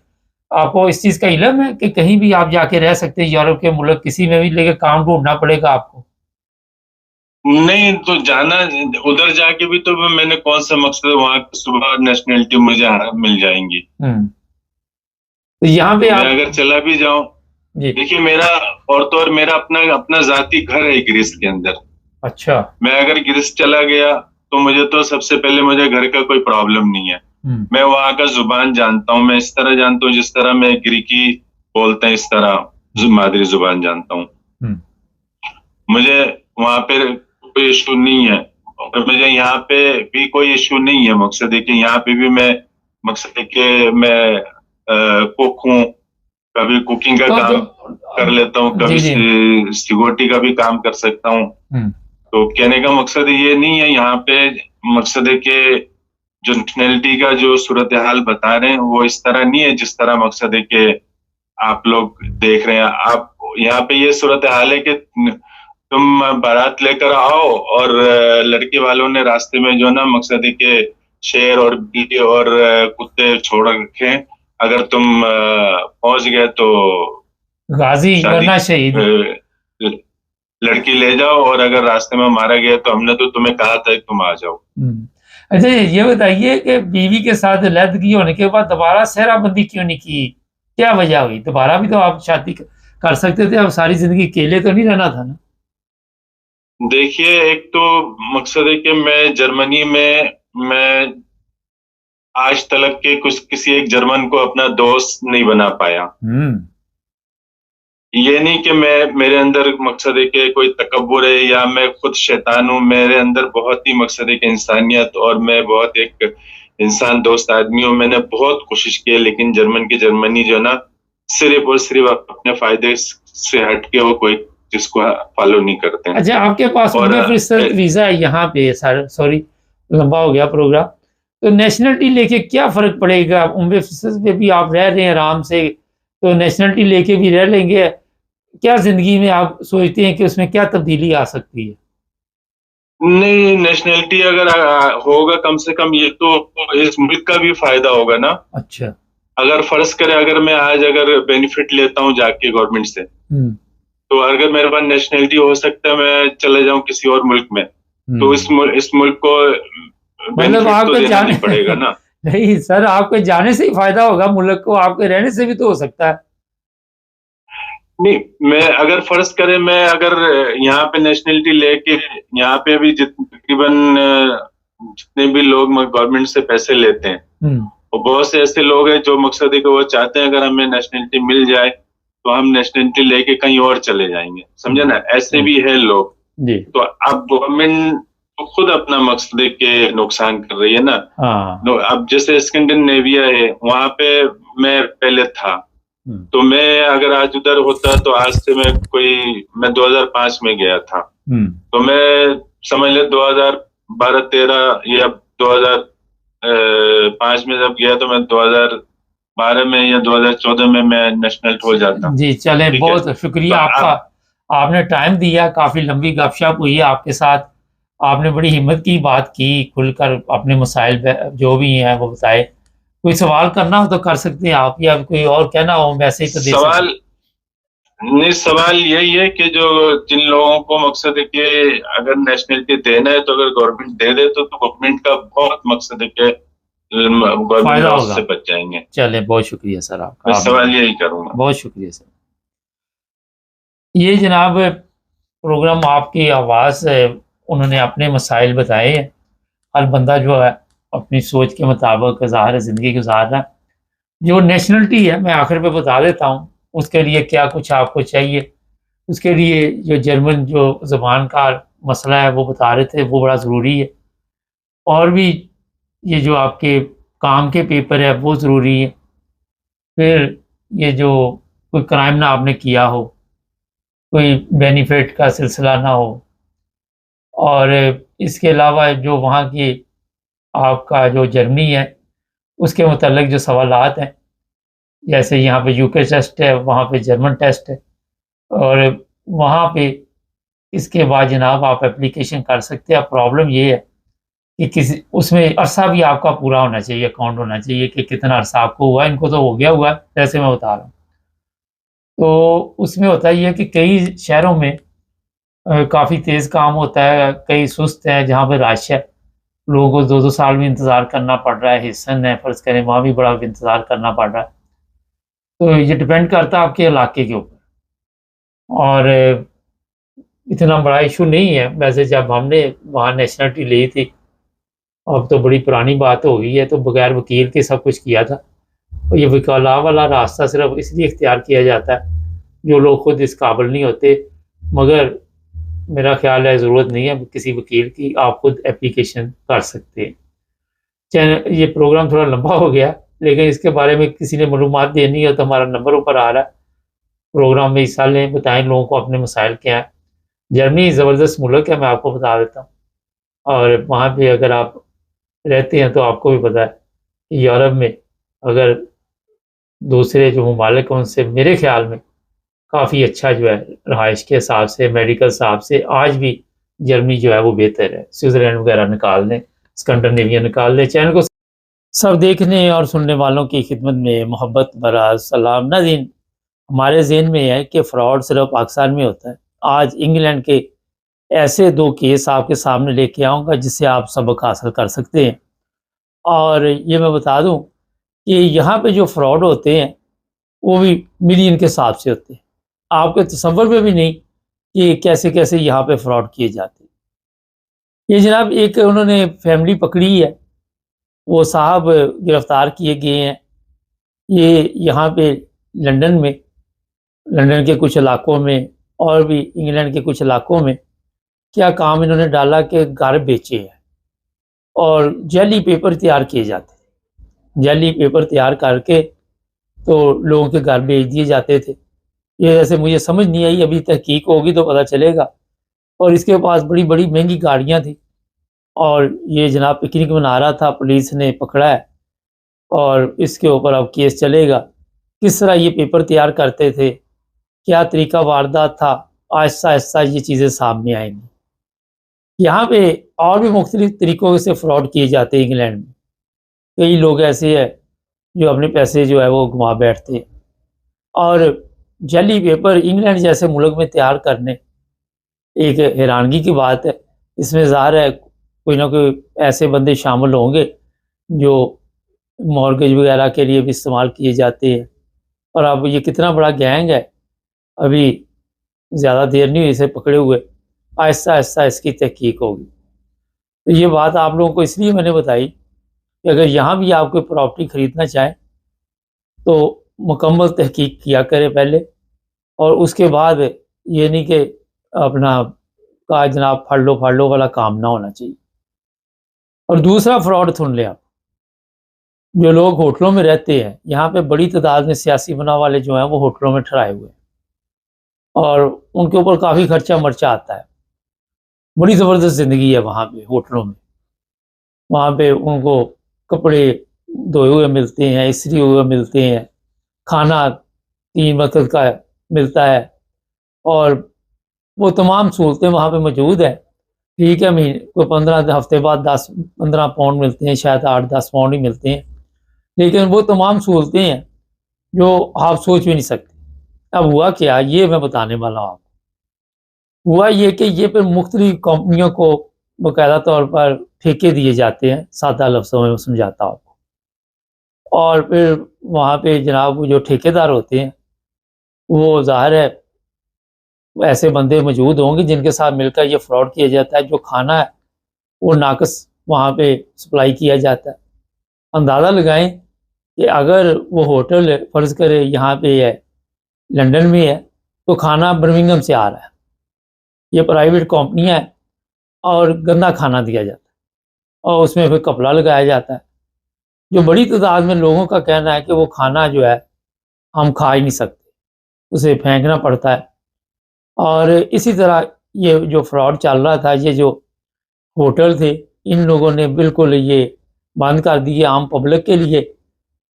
आपको इस चीज़ का इल्म है कि कहीं भी आप जाके रह सकते हैं यूरोप के मुल्क किसी में भी, लेकिन काम ढूंढना पड़ेगा आपको? नहीं, तो जाना उधर जाके भी तो मैंने कौन सा मकसद, वहां सुबह नेशनैलिटी मुझे मिल जाएंगी। तो यहाँ पे मैं अगर चला भी जाऊं, देखिए मेरा और तो और मेरा अपना जाती घर है ग्रीस के अंदर। अच्छा। मैं अगर ग्रीस चला गया तो मुझे तो सबसे पहले मुझे घर का कोई प्रॉब्लम नहीं है। मैं वहां का जुबान जानता हूँ, मैं इस तरह जानता हूँ जिस तरह मैं ग्रीकी बोलते हैं इस तरह मादरी जुबान जानता हूँ। मुझे वहां पे कोई इशू नहीं है। और मुझे यहाँ पे भी कोई इश्यू नहीं है। मकसद है कि यहाँ पे भी मैं, मकसद है कि मैं कुक हूँ, कभी कुकिंग का काम कर लेता हूँ, कभी सिक्योरिटी का भी काम कर सकता हूँ। तो कहने का मकसद ये नहीं है, यहाँ पे मकसद है कि जो नेशनैलिटी का जो सूरत हाल बता रहे हैं वो इस तरह नहीं है जिस तरह मकसद है कि आप लोग देख रहे हैं। आप यहाँ पे ये सूरत हाल है कि तुम बारात लेकर आओ और लड़के वालों ने रास्ते में जो ना मकसद है कि शेर और बिल्ली और कुत्ते छोड़ रखे, अगर तुम पहुंच गए तो गाजी वरना शहीद, लड़की ले जाओ, और अगर रास्ते में मारा गया तो हमने तो तुम्हें कहा था कि तुम आ जाओ। अच्छा, ये बताइए कि बीवी के साथ अलहदगी होने के बाद दोबारा सेहराबंदी क्यों नहीं की? क्या वजह हुई? दोबारा भी तो आप शादी कर सकते थे, अब सारी जिंदगी अकेले तो नहीं रहना था ना? देखिए, एक तो मकसद है कि मैं जर्मनी में मैं आज तक के किसी एक जर्मन को अपना दोस्त नहीं बना पाया। ये नहीं कि मेरे अंदर मकसद है कि कोई तकब्बुर है या मैं खुद शैतान हूँ। मेरे अंदर बहुत ही मकसद है कि इंसानियत, और मैं बहुत एक इंसान दोस्त आदमी हूँ। मैंने बहुत कोशिश की है, लेकिन जर्मनी जो ना सिर्फ और सिर्फ अपने फायदे से हट के वो कोई जिसको फॉलो नहीं करते हैं। अच्छा, आपके पास वीजा है यहाँ पे? सॉरी, लंबा हो गया प्रोग्राम। तो नेशनलिटी लेके क्या फर्क पड़ेगा? उम्र पे भी आप रह रहे हैं आराम से, तो नेशनलिटी लेके भी रह लेंगे। क्या जिंदगी में आप सोचते हैं कि उसमें क्या तब्दीली आ सकती है? नहीं, नेशनलिटी अगर होगा, कम से कम ये तो इस मुल्क का भी फायदा होगा ना। अच्छा, अगर फर्ज करें, अगर मैं आज अगर बेनिफिट लेता हूँ जाके गवर्नमेंट से, तो अगर मेरे पास नेशनलिटी हो सकता है मैं चले जाऊं किसी और मुल्क में, तो इस मुल्क को मतलब आपको तो देना नहीं पड़ेगा ना। नहीं सर, आपके जाने से ही फायदा होगा मुल्क को, आपके रहने से भी तो हो सकता है। नहीं, मैं अगर फर्ज करें, मैं अगर यहाँ पे नेशनलिटी लेके, यहाँ पे भी तकरीबन जितने भी लोग गवर्नमेंट से पैसे लेते हैं, और बहुत से ऐसे लोग हैं जो मकसद है कि वो चाहते हैं अगर हमें नेशनलिटी मिल जाए तो हम नेशनलिटी लेके कहीं और चले जाएंगे, समझे ना। ऐसे भी है लोग। तो अब गवर्नमेंट तो खुद अपना मकसद के नुकसान कर रही है ना। अब जैसे स्कैंडिनेविया है, वहां पे मैं पहले था, तो मैं अगर आज उधर होता तो आज से मैं 2005 में गया था, तो मैं समझ ले 2012-13 या 2005 में जब गया तो मैं 2012 में या 2014 में मैं नेशनल हो जाता। जी चले, बहुत शुक्रिया आपका, आपने टाइम दिया, काफी लंबी गपशप हुई है आपके साथ। आपने बड़ी हिम्मत की बात की, खुलकर अपने मसाइल जो भी हैं वो बताए। कोई सवाल करना हो तो कर सकते हैं आप, या कोई और कहना हो मैसेज तो दे सकते। सवाल यही है कि जो जिन लोगों को मकसद है कि अगर नेशनलिटी देना है तो अगर गवर्नमेंट दे दे तो गवर्नमेंट का बहुत मकसद है कि गवर्नमेंट से बच जाएंगे। चले, बहुत शुक्रिया सर आपका। मैं सवाल यही करूंगा। बहुत शुक्रिया सर। ये जनाब प्रोग्राम आपकी आवाज़ से उन्होंने अपने मसाइल बताए हैं। हर बंदा जो है अपनी सोच के मुताबिक ज़ाहिर ज़िंदगी गुजार रहा है। जो नेशनलिटी है, मैं आखिर पे बता देता हूँ उसके लिए क्या कुछ आपको चाहिए। उसके लिए जो जर्मन जो ज़बान का मसला है वो बता रहे थे, वो बड़ा ज़रूरी है। और भी ये जो आपके काम के पेपर है वो ज़रूरी है। फिर ये जो कोई क्राइम ना आपने किया हो, कोई बेनिफिट का सिलसिला ना हो, और इसके अलावा जो वहाँ की आपका जो जर्मनी है उसके मुतालिक जो सवालात हैं, जैसे यहाँ पे यूके टेस्ट है, वहाँ पे जर्मन टेस्ट है, और वहाँ पे इसके बाद जनाब आप एप्लीकेशन कर सकते हैं। प्रॉब्लम ये है कि किसी उसमें अरसा भी आपका पूरा होना चाहिए, अकाउंट होना चाहिए कि कितना अरसा आपको हुआ। इनको तो हो गया हुआ है, जैसे मैं बता रहा हूँ। तो उसमें होता ही है कि कई शहरों में काफ़ी तेज़ काम होता है, कई सुस्त हैं जहाँ पे रश है, लोगों को 2-2 साल भी इंतज़ार करना पड़ रहा है। हिस्सन है फ़र्ज़ करें, वहाँ भी बड़ा इंतज़ार करना पड़ रहा है। तो ये डिपेंड करता है आपके इलाके के ऊपर, और इतना बड़ा इशू नहीं है वैसे। जब हमने वहाँ नेशनलिटी ली थी, अब तो बड़ी पुरानी बात हो गई है, तो बगैर वकील के सब कुछ किया था। और ये वकाला वाला रास्ता सिर्फ इसलिए इख्तियार किया जाता है जो लोग खुद इस काबिल नहीं होते। मगर मेरा ख्याल है ज़रूरत नहीं है किसी वकील की, आप खुद एप्लीकेशन कर सकते हैं। चैनल ये प्रोग्राम थोड़ा लंबा हो गया, लेकिन इसके बारे में किसी ने मालूमात देनी है तो हमारा नंबर ऊपर आ रहा है, प्रोग्राम में हिस्सा लें, बताएं लोगों को अपने मसाइल क्या हैं। जर्मनी ज़बरदस्त मुल्क है, मैं आपको बता देता हूँ। और वहाँ पे अगर आप रहते हैं तो आपको भी पता है कि यूरोप में अगर दूसरे जो ममालिक हैं उनसे मेरे ख्याल में काफ़ी अच्छा जो है रहाइश के हिसाब से, मेडिकल हिसाब से आज भी जर्मनी जो है वो बेहतर है। स्विट्ज़रलैंड वगैरह निकाल लें, स्कैंडिनेविया निकाल लें। चैनल को सब देखने और सुनने वालों की खिदमत में मोहब्बत भरा सलाम। नाज़रीन, हमारे ज़हन में है कि फ़्रॉड सिर्फ पाकिस्तान में होता है। आज इंग्लैंड के ऐसे 2 केस आपके सामने लेके आऊँगा जिससे आप सबक हासिल कर सकते हैं। और ये मैं बता दूँ कि यहाँ पे जो फ्रॉड होते हैं वो भी मिलियन के हिसाब से होते हैं। आपके तसव्वुर में भी नहीं कि कैसे-कैसे यहाँ पे फ्रॉड किए जाते हैं। ये जनाब एक उन्होंने फैमिली पकड़ी है, वो साहब गिरफ़्तार किए गए हैं। ये यहाँ पे लंदन में, लंदन के कुछ इलाकों में और भी इंग्लैंड के कुछ इलाकों में क्या काम इन्होंने डाला कि घर बेचे हैं और जाली पेपर तैयार किए जाते थे। जाली पेपर तैयार करके तो लोगों के घर भेज दिए जाते थे। ये ऐसे मुझे समझ नहीं आई, अभी तहकीक होगी तो पता चलेगा। और इसके पास बड़ी-बड़ी महँगी गाड़ियाँ थी और ये जनाब पिकनिक मना रहा था, पुलिस ने पकड़ा है और इसके ऊपर अब केस चलेगा। किस तरह ये पेपर तैयार करते थे, क्या तरीका वारदात था, आहिस्ता-आहिस्ता ये चीज़ें सामने आएँगी। यहाँ पे और भी मुख्तलिफ तरीकों से फ्रॉड किए जाते हैं इंग्लैंड में। कई लोग ऐसे हैं जो अपने पैसे जो है वो घुमा बैठते हैं और जाली पेपर इंग्लैंड जैसे मुल्क में तैयार करने एक हैरानगी की बात है। इसमें ज़ाहिर है कोई ना कोई ऐसे बंदे शामिल होंगे जो मॉर्गेज वगैरह के लिए भी इस्तेमाल किए जाते हैं। और अब ये कितना बड़ा गैंग है, अभी ज़्यादा देर नहीं हुई इसे पकड़े हुए, आहिस्ता-आहिस्ता इसकी तहकीक होगी। तो ये बात आप लोगों को इसलिए मैंने बताई कि अगर यहाँ भी आप कोई प्रॉपर्टी ख़रीदना चाहें तो मुकम्मल तहकीक किया करें पहले और उसके बाद ये नहीं कि अपना कहा जनाब फाड़ लो वाला काम ना होना चाहिए। और दूसरा फ्रॉड सुन लें आप, जो लोग होटलों में रहते हैं, यहाँ पे बड़ी तादाद में सियासी बना वाले जो हैं वो होटलों में ठहराए हुए हैं और उनके ऊपर काफ़ी खर्चा मर्चा आता है। बड़ी ज़बरदस्त ज़िंदगी है वहाँ पे होटलों में। वहाँ पे उनको कपड़े धोए हुए मिलते हैं, इस्त्री हुए मिलते हैं, खाना 3 वक़्त का मिलता है और वो तमाम सहूलतें वहाँ पे मौजूद हैं। ठीक है, महीने कोई 15 हफ़्ते बाद 10-15 पाउंड मिलते हैं, शायद 8-10 पाउंड ही मिलते हैं, लेकिन वो तमाम सहूलतें हैं जो आप सोच भी नहीं सकते। अब हुआ क्या, ये मैं बताने वाला हूँ आपको। हुआ ये कि ये फिर मुख्तलिफ कंपनियों को बाकायदा तौर पर ठेके दिए जाते हैं, सादा लफ्ज़ों में मैं समझाता हूँ आपको। और फिर वहाँ पे जनाब वो जो ठेकेदार होते हैं, वो ज़ाहिर है ऐसे बंदे मौजूद होंगे जिनके साथ मिलकर ये फ्रॉड किया जाता है। जो खाना है वो नाक़स वहाँ पे सप्लाई किया जाता है। अंदाज़ा लगाएँ कि अगर वो होटल फ़र्ज़ करें यहाँ पे है, लंदन में है, तो खाना बर्मिंघम से आ रहा है। ये प्राइवेट कंपनियाँ हैं और गंदा खाना दिया जाता है और उसमें फिर कपड़ा लगाया जाता है। जो बड़ी तादाद में लोगों का कहना है कि वो खाना जो है हम खा ही नहीं सकते, उसे फेंकना पड़ता है। और इसी तरह ये जो फ्रॉड चल रहा था, ये जो होटल थे, इन लोगों ने बिल्कुल ये बंद कर दिए आम पब्लिक के लिए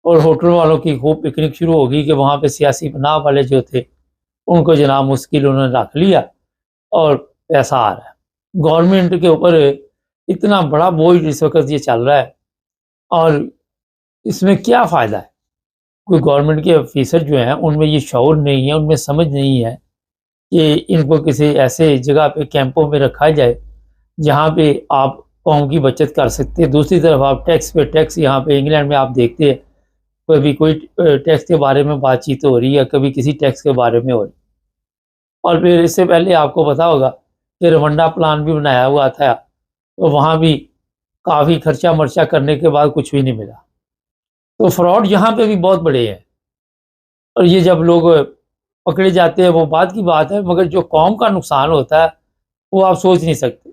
और होटल वालों की खूब पिकनिक शुरू हो गई कि वहाँ पे सियासी पनाह वाले जो थे, उनको जनाब मुश्किल उन्होंने रख लिया और पैसा आ रहा है। गवर्नमेंट के ऊपर इतना बड़ा बोझ इस वक़्त ये चल रहा है और इसमें क्या फ़ायदा है? कोई गवर्नमेंट के ऑफ़िसर जो हैं, उनमें ये शऊर नहीं है, उनमें समझ नहीं है कि इनको किसी ऐसे जगह पे कैंपों में रखा जाए, जहाँ पे आप कौम की बचत कर सकते हैं। दूसरी तरफ आप टैक्स पे टैक्स, यहाँ पे इंग्लैंड में आप देखते हैं, कभी कोई टैक्स के बारे में बातचीत हो रही है, कभी किसी टैक्स के बारे में हो रही है। और फिर इससे पहले आपको पता होगा कि रवंडा प्लान भी बनाया हुआ था, तो वहाँ भी काफ़ी खर्चा-मर्चा करने के बाद कुछ भी नहीं मिला। तो फ्रॉड यहाँ पे भी बहुत बड़े हैं और ये जब लोग पकड़े जाते हैं वो बात की बात है, मगर जो कौम का नुकसान होता है वो आप सोच नहीं सकते।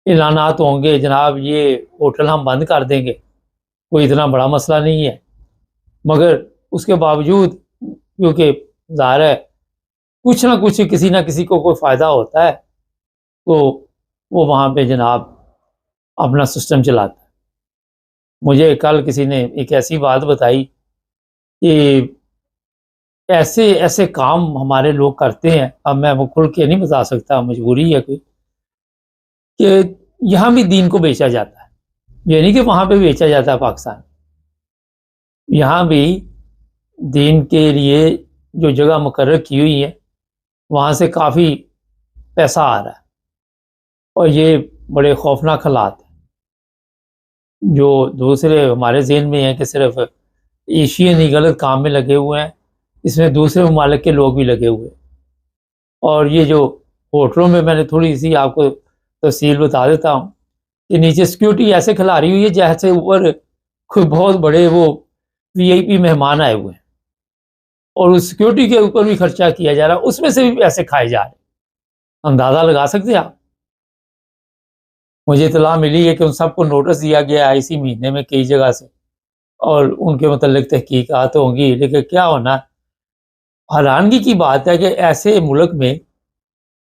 ऐलानात होंगे जनाब ये होटल हम बंद कर देंगे, कोई इतना बड़ा मसला नहीं है, मगर उसके बावजूद क्योंकि ज़ाहिर है कुछ ना कुछ किसी ना किसी को कोई फ़ायदा होता है, तो वो वहाँ पे जनाब अपना सिस्टम चलाता है। मुझे कल किसी ने एक ऐसी बात बताई कि ऐसे ऐसे काम हमारे लोग करते हैं, अब मैं वो खुल के नहीं बता सकता, मजबूरी है कोई, कि यहाँ भी दीन को बेचा जाता है। ये नहीं कि वहाँ पे बेचा जाता है पाकिस्तान, यहाँ भी दीन के लिए जो जगह मुकर्रर की हुई है वहाँ से काफ़ी पैसा आ रहा है, और ये बड़े खौफनाक हालात हैं। जो दूसरे हमारे ज़हन में है कि सिर्फ एशियन ही गलत काम में लगे हुए हैं, इसमें दूसरे ममालिक के लोग भी लगे हुए हैं। और ये जो होटलों में, मैंने थोड़ी सी आपको तफसील बता देता हूँ कि नीचे सिक्योरिटी ऐसे खिलारी हुई है जैसे ऊपर कोई बहुत बड़े वो वीआईपी मेहमान आए हुए हैं, और उस सिक्योरिटी के ऊपर भी खर्चा किया जा रहा है, उसमें से भी पैसे खाए जा रहे हैं। अंदाज़ा लगा सकते हैं आप। मुझे इत्तला मिली है कि उन सबको नोटिस दिया गया है इसी महीने में कई जगह से, और उनके मतलब तहकीकात होंगी, लेकिन क्या होना, हैरानगी की बात है कि ऐसे मुल्क में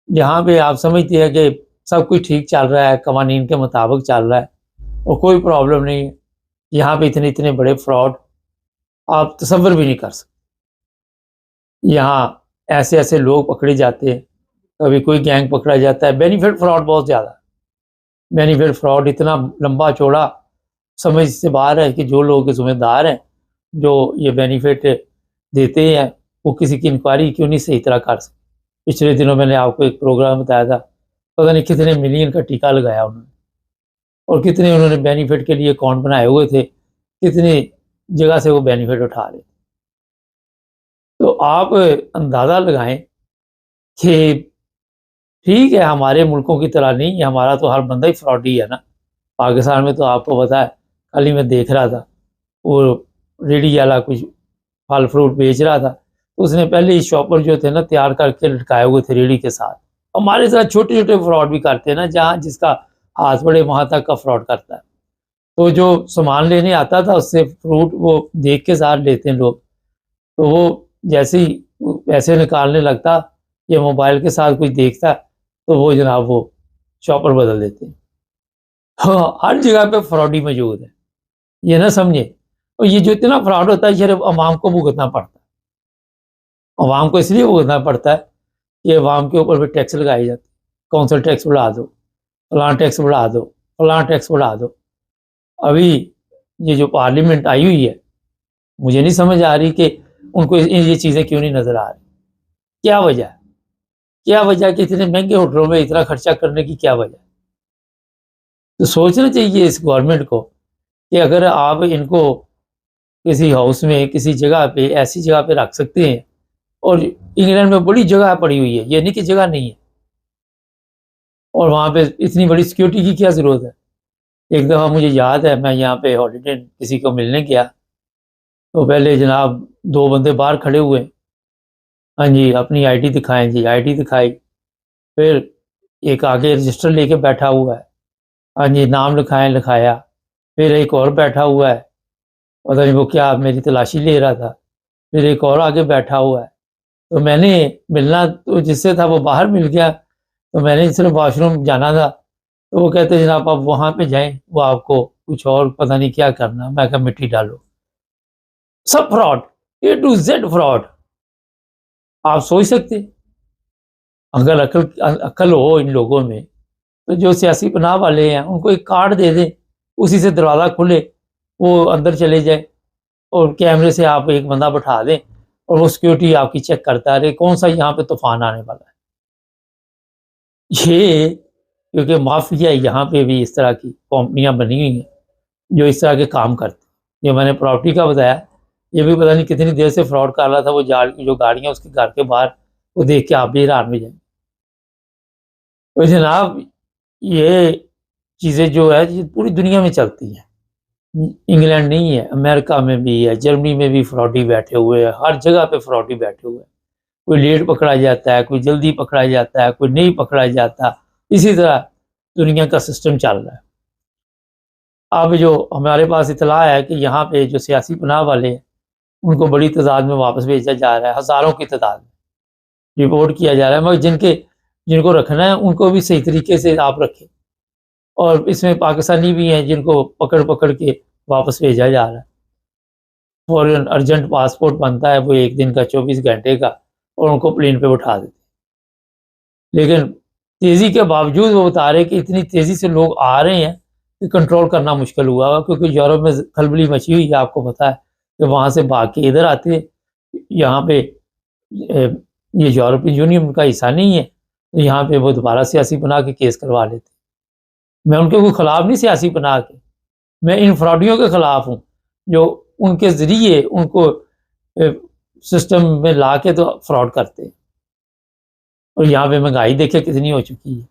जहाँ पे आप समझते हैं कि सब कुछ ठीक चल रहा है, कवानीन के मुताबिक चल रहा है और कोई प्रॉब्लम नहीं है, यहाँ पे इतने इतने बड़े फ्रॉड आप तसव्वुर भी नहीं कर सकते। यहाँ ऐसे ऐसे लोग पकड़े जाते हैं, कभी कोई गैंग पकड़ा जाता है। बेनिफिट फ्रॉड बहुत ज़्यादा, बेनिफिट फ्रॉड इतना लंबा चौड़ा समझ से बाहर है कि जो लोग जिम्मेदार हैं, जो ये बेनिफिट देते हैं, वो किसी की इंक्वायरी क्यों नहीं सही तरह कर सकते। पिछले दिनों मैंने आपको एक प्रोग्राम बताया था, पता नहीं कितने मिलियन का टीका लगाया उन्होंने, और कितने उन्होंने बेनिफिट के लिए अकाउंट बनाए हुए थे, कितनी जगह से वो बेनिफिट उठा रहे थे। तो आप अंदाज़ा लगाएं कि ठीक है, हमारे मुल्कों की तरह नहीं है, हमारा तो हर बंदा ही फ्रॉडी है ना। पाकिस्तान में तो आपको पता है, कल ही मैं देख रहा था, वो रेडी वाला कुछ फल फ्रूट बेच रहा था, तो उसने पहले ही शॉपर जो थे ना तैयार करके लटकाए हुए थे रेडी के साथ। हमारे साथ छोटे छोटे फ्रॉड भी करते हैं ना, जहाँ जिसका हाथ बड़े वहाँ तक का फ्रॉड करता है। तो जो सामान लेने आता था उससे फ्रूट वो देख के साथ लेते हैं लोग, तो वो जैसे ही पैसे निकालने लगता, या मोबाइल के साथ कुछ देखता, तो वो जनाब वो शॉपर बदल देते हैं। हाँ, हर जगह पे फ्रॉडी मौजूद है, ये ना समझे। और ये जो इतना फ्रॉड होता है सिर्फ अवाम को भुगतना पड़ता है। अवाम को इसलिए भुगतना पड़ता है कि अवाम के ऊपर भी टैक्स लगाए जाते हैं, कौंसल टैक्स बढ़ा दो, फलां टैक्स बढ़ा दो, फलां टैक्स बढ़ा दो। अभी ये जो पार्लियामेंट आई हुई है, मुझे नहीं समझ आ रही कि उनको ये चीज़ें क्यों नहीं नज़र आ रही। क्या वजह है, क्या वजह कि इतने महंगे होटलों में इतना खर्चा करने की क्या वजह है। तो सोचना चाहिए इस गवर्नमेंट को कि अगर आप इनको किसी हाउस में, किसी जगह पे, ऐसी जगह पे रख सकते हैं, और इंग्लैंड में बड़ी जगह पड़ी हुई है, ये नहीं कि जगह नहीं है, और वहाँ पे इतनी बड़ी सिक्योरिटी की क्या ज़रूरत है। एक दफ़ा मुझे याद है, मैं यहाँ पे हॉलीडे किसी को मिलने गया, तो पहले जनाब 2 बंदे बाहर खड़े हुए, हाँ जी अपनी आईडी दिखाएं जी, आईडी दिखाई, फिर एक आगे रजिस्टर लेके बैठा हुआ है, हाँ जी नाम लिखाएं, लिखाया, फिर एक और बैठा हुआ है, पता नहीं वो क्या मेरी तलाशी ले रहा था, फिर एक और आगे बैठा हुआ है। तो मैंने मिलना तो जिससे था वो बाहर मिल गया, तो मैंने सिर्फ वॉशरूम जाना था, तो वो कहते जनाब आप वहाँ पे जाएं, वो आपको कुछ और पता नहीं क्या करना। मैं कहा मिट्टी डालो। सब fraud, A to Z fraud. आप सोच सकते, अगर अकल हो इन लोगों में, तो जो सियासी पनाह वाले हैं उनको एक कार्ड दे दें, उसी से दरवाज़ा खुले, वो अंदर चले जाए, और कैमरे से आप एक बंदा बैठा दें, और वो सिक्योरिटी आपकी चेक करता रहे कौन सा यहाँ पे तूफान आने वाला है। ये क्योंकि माफिया यहाँ पे भी इस तरह की कंपनियां बनी हुई हैं जो इस तरह के काम करती हैं। ये मैंने प्रॉपर्टी का बताया, ये भी पता नहीं कितनी देर से फ्रॉड कर रहा था। वो जो गाड़ियाँ उसके घर के बाहर, वो देख के आप भी हैरान में जाएंगे। तो जनाब ये चीज़ें जो है ये पूरी दुनिया में चलती हैं, इंग्लैंड नहीं है, अमेरिका में भी है, जर्मनी में भी फ्रॉडी बैठे हुए हैं, हर जगह पे फ्रॉडी बैठे हुए हैं। कोई लेट पकड़ा जाता है, कोई जल्दी पकड़ा जाता है, कोई नहीं पकड़ा जाता, इसी तरह दुनिया का सिस्टम चल रहा है। अब जो हमारे पास इतला है कि यहाँ पे जो सियासी पनाह वाले हैं उनको बड़ी तादाद में वापस भेजा जा रहा है, हज़ारों की तादाद में रिपोर्ट किया जा रहा है, मगर जिनको रखना है उनको भी सही तरीके से आप रखें। और इसमें पाकिस्तानी भी हैं जिनको पकड़ पकड़ के वापस भेजा जा रहा है। फॉरन अर्जेंट पासपोर्ट बनता है, वो 1 दिन का 24 घंटे का, और उनको प्लेन पे उठा देते। लेकिन तेज़ी के बावजूद वो बता रहे कि इतनी तेज़ी से लोग आ रहे हैं कि कंट्रोल करना मुश्किल हुआ, क्योंकि यूरोप में खलबली मची हुई है। आपको पता है कि वहाँ से भाग के इधर आते हैं, यहाँ पे ये यूरोपियन यूनियन का हिस्सा नहीं है, तो यहाँ पे वो दोबारा सियासी पनाह के केस करवा लेते। मैं उनके कोई ख़िलाफ़ नहीं सियासी पनाह के, मैं इन फ्रॉडियों के ख़िलाफ़ हूँ जो उनके ज़रिए उनको सिस्टम में ला के तो फ्रॉड करते हैं। और यहाँ पे महंगाई देखिए कितनी हो चुकी है,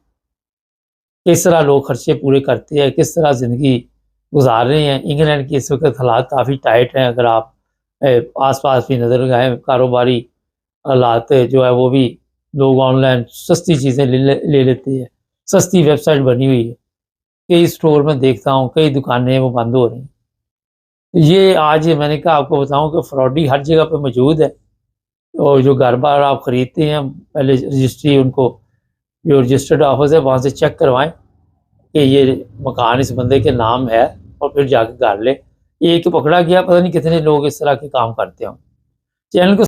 किस तरह लोग खर्चे पूरे करते हैं, किस तरह ज़िंदगी गुजार रहे हैं। इंग्लैंड के इस वक्त हालात काफ़ी टाइट हैं। अगर आप आस पास भी नज़र लगाएं, कारोबारी हालात जो है वो भी लोग ऑनलाइन सस्ती चीज़ें ले लेते हैं। सस्ती वेबसाइट बनी हुई है, कई स्टोर में देखता हूँ, कई दुकानें वो बंद हो रही हैं। ये आज मैंने कहा आपको बताऊँ कि फ्रॉडी हर जगह पे मौजूद है। और जो घर बार आप ख़रीदते हैं, पहले रजिस्ट्री उनको जो रजिस्टर्ड ऑफिस है वहाँ से चेक करवाएं कि ये मकान इस बंदे के नाम है, और फिर जाके घर ले। एक पकड़ा गया, पता नहीं कितने लोग इस तरह के काम करते हों। चैनल को